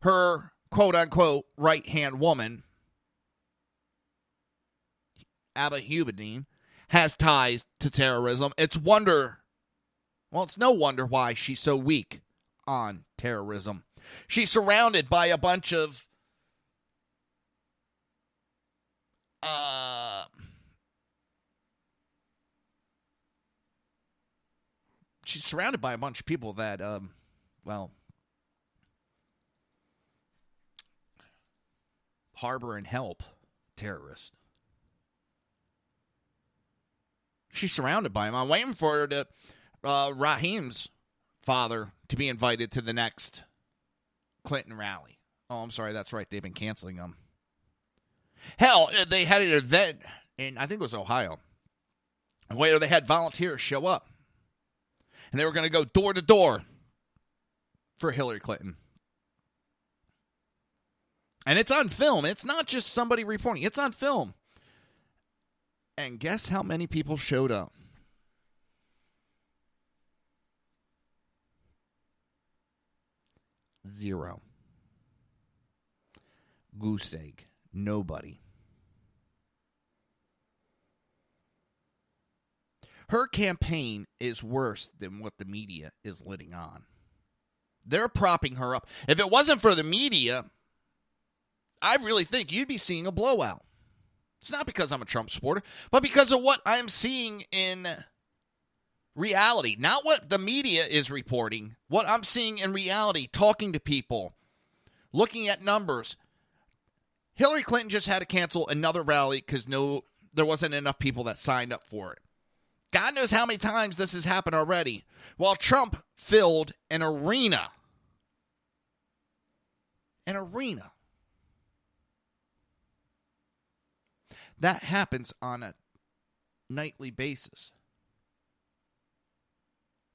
Her quote-unquote right-hand woman, Abba Hubadine, has ties to terrorism. It's no wonder why she's so weak on terrorism. She's surrounded by a bunch of people that, harbor and help terrorists. She's surrounded by him. I'm waiting for her to, Raheem's father to be invited to the next Clinton rally. Oh, I'm sorry. That's right. They've been canceling them. Hell, they had an event in, I think it was Ohio, where they had volunteers show up. And they were going to go door to door for Hillary Clinton. And it's on film. It's not just somebody reporting. It's on film. And guess how many people showed up? 0. Goose egg. Nobody. Her campaign is worse than what the media is letting on. They're propping her up. If it wasn't for the media, I really think you'd be seeing a blowout. It's not because I'm a Trump supporter, but because of what I'm seeing in reality. Not what the media is reporting. What I'm seeing in reality, talking to people, looking at numbers. Hillary Clinton just had to cancel another rally because there wasn't enough people that signed up for it. God knows how many times this has happened already. While Trump filled an arena. That happens on a nightly basis.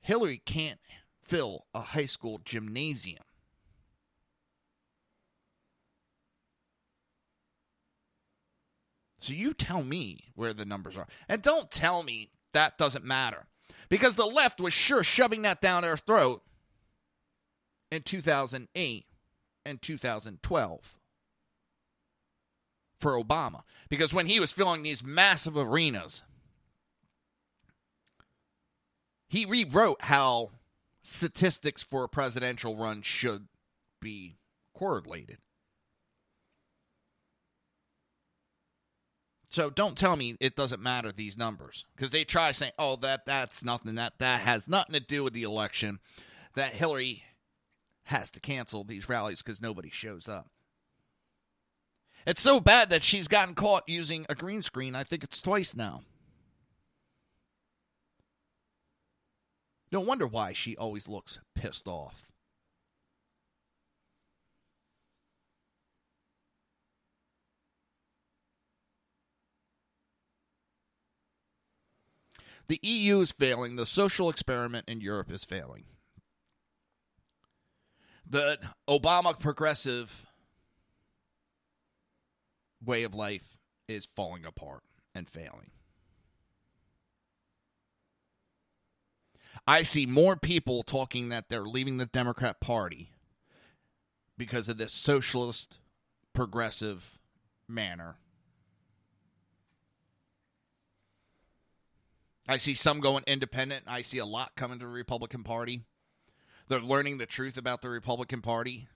Hillary can't fill a high school gymnasium. So you tell me where the numbers are. And don't tell me that doesn't matter. Because the left was sure shoving that down their throat in 2008 and 2012 for Obama. Because when he was filling these massive arenas, he rewrote how statistics for a presidential run should be correlated. So don't tell me it doesn't matter, these numbers. Because they try saying, oh, that's nothing. That has nothing to do with the election. That Hillary has to cancel these rallies because nobody shows up. It's so bad that she's gotten caught using a green screen. I think it's twice now. No wonder why she always looks pissed off. The EU is failing. The social experiment in Europe is failing. The Obama progressive way of life is falling apart and failing. I see more people talking that they're leaving the Democrat Party because of this socialist progressive manner. I see some going independent. I see a lot coming to the Republican Party. They're learning the truth about the Republican Party.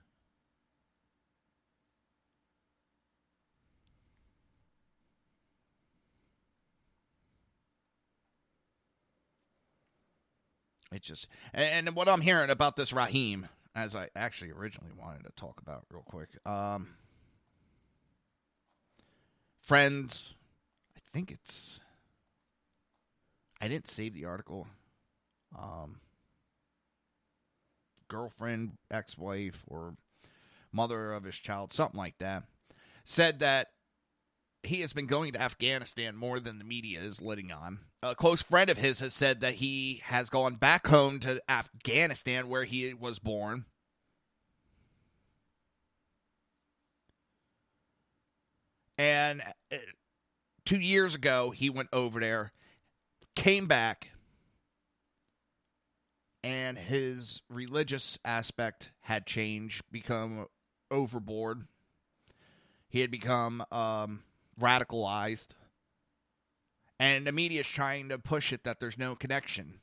It just, and what I'm hearing about this Raheem, as I actually originally wanted to talk about real quick. Friends, I think it's, I didn't save the article. Girlfriend, ex-wife, or mother of his child, something like that, said that he has been going to Afghanistan more than the media is letting on. A close friend of his has said that he has gone back home to Afghanistan where he was born. And 2 years ago, he went over there, came back, and his religious aspect had changed, become overboard. He had become radicalized. And the media is trying to push it that there's no connection.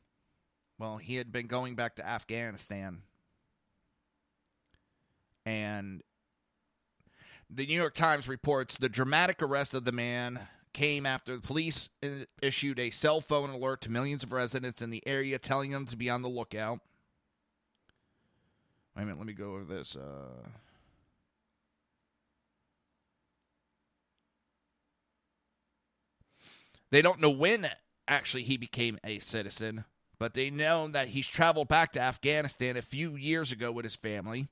Well, he had been going back to Afghanistan. And the New York Times reports the dramatic arrest of the man came after the police issued a cell phone alert to millions of residents in the area, telling them to be on the lookout. Wait a minute, let me go over this. They don't know when actually he became a citizen, but they know that he's traveled back to Afghanistan a few years ago with his family.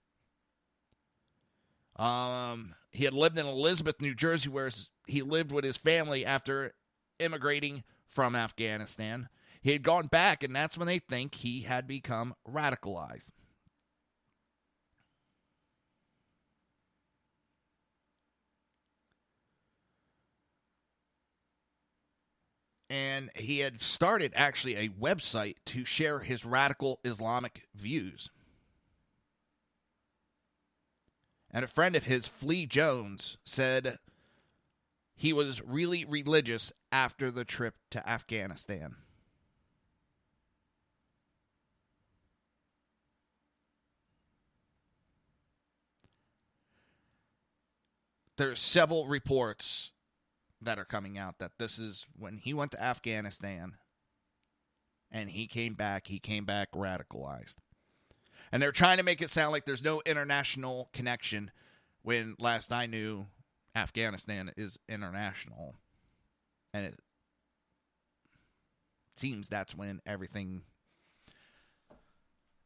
He had lived in Elizabeth, New Jersey, where he lived with his family after immigrating from Afghanistan. He had gone back, and that's when they think he had become radicalized. And he had started actually a website to share his radical Islamic views. And a friend of his, Flea Jones, said he was really religious after the trip to Afghanistan. There's several reports that are coming out that this is when he went to Afghanistan and he came back radicalized. And they're trying to make it sound like there's no international connection when last I knew Afghanistan is international. And it seems that's when everything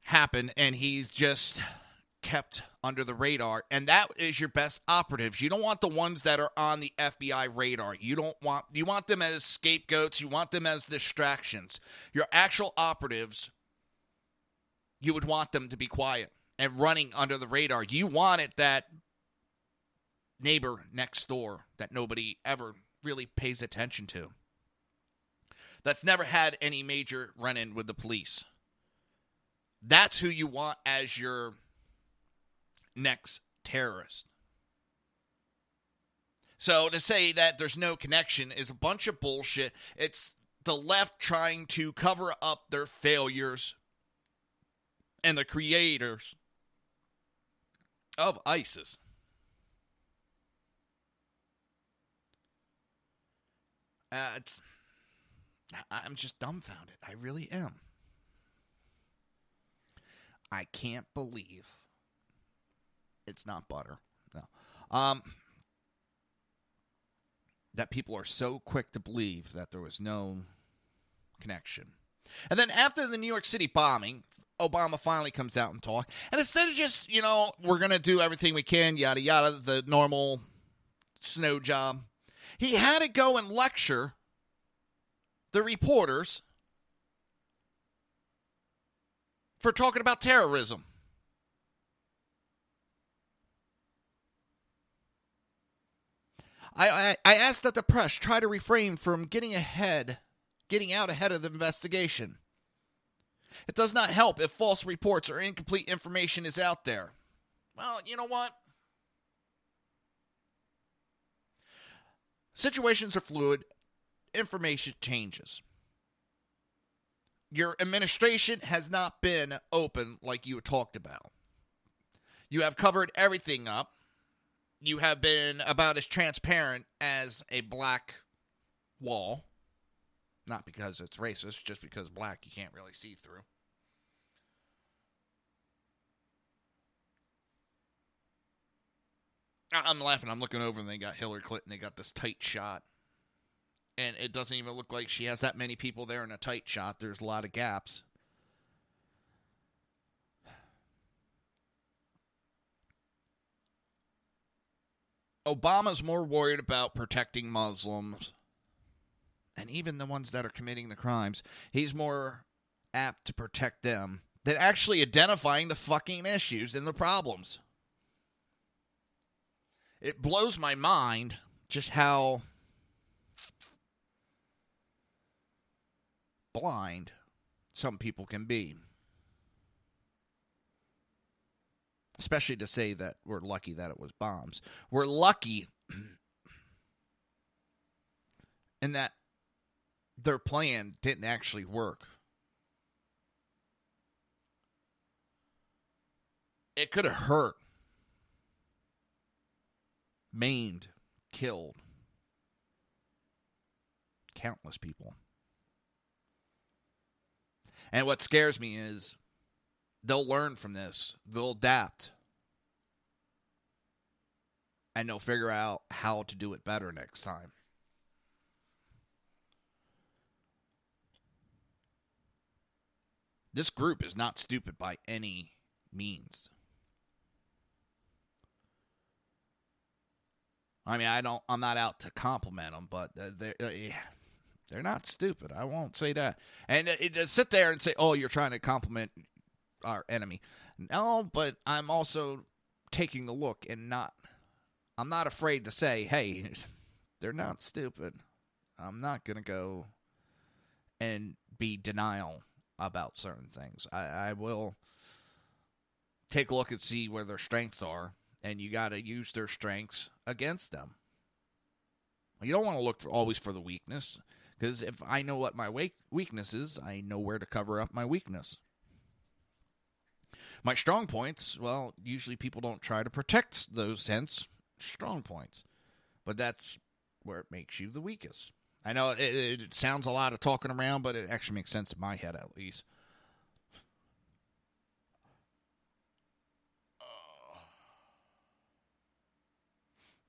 happened, and he's just kept under the radar, and that is your best operatives. You don't want the ones that are on the FBI radar. You want them as scapegoats. You want them as distractions. Your actual operatives, you would want them to be quiet and running under the radar. You wanted that neighbor next door that nobody ever really pays attention to, that's never had any major run-in with the police. That's who you want as your next terrorist. So to say that there's no connection is a bunch of bullshit. It's the left trying to cover up their failures and the creators of ISIS. I'm just dumbfounded. I really am. I can't believe it's not butter. No. That people are so quick to believe that there was no connection. And then after the New York City bombing, Obama finally comes out and talks. And instead of just, we're going to do everything we can, yada, yada, the normal snow job, he had to go and lecture the reporters for talking about terrorism. I asked that the press try to refrain from getting out ahead of the investigation. It does not help if false reports or incomplete information is out there. Well, you know what? Situations are fluid. Information changes. Your administration has not been open like you talked about. You have covered everything up. You have been about as transparent as a black wall. Not because it's racist, just because black you can't really see through. I'm laughing. I'm looking over and they got Hillary Clinton. They got this tight shot. And it doesn't even look like she has that many people there in a tight shot. There's a lot of gaps. Obama's more worried about protecting Muslims, and even the ones that are committing the crimes. He's more apt to protect them than actually identifying the fucking issues and the problems. It blows my mind just how blind some people can be. Especially to say that we're lucky that it was bombs. We're lucky in that their plan didn't actually work. It could have hurt, maimed, killed countless people. And what scares me is they'll learn from this. They'll adapt. And they'll figure out how to do it better next time. This group is not stupid by any means. I mean, I'm not out to compliment them, but they're not stupid. I won't say that. And to sit there and say, oh, you're trying to compliment our enemy. No, but I'm also taking a look and I'm not afraid to say, hey, they're not stupid. I'm not going to go and be denial about certain things. I will take a look and see where their strengths are, and you got to use their strengths against them. You don't want to look always for the weakness, because if I know what my weakness is, I know where to cover up my weakness. My strong points, well, usually people don't try to protect those strong points, but that's where it makes you the weakest. I know it sounds a lot of talking around, but it actually makes sense in my head at least.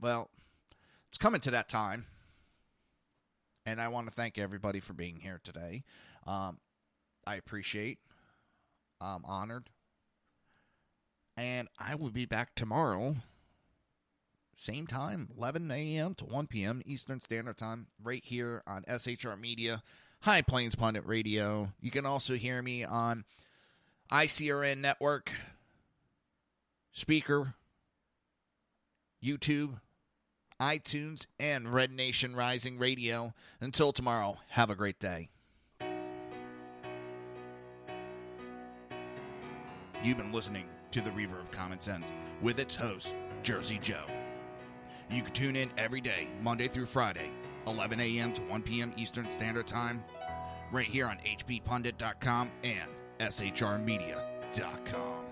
Well, it's coming to that time, and I want to thank everybody for being here today. I appreciate, I'm honored, And I will be back tomorrow, same time, 11 a.m. to 1 p.m. Eastern Standard Time, right here on SHR Media, High Plains Pundit Radio. You can also hear me on ICRN Network, Speaker, YouTube, iTunes, and Red Nation Rising Radio. Until tomorrow, have a great day. You've been listening to the Reaver of Common Sense with its host, Jersey Joe. You can tune in every day, Monday through Friday, 11 a.m. to 1 p.m. Eastern Standard Time, right here on hppundit.com and shrmedia.com.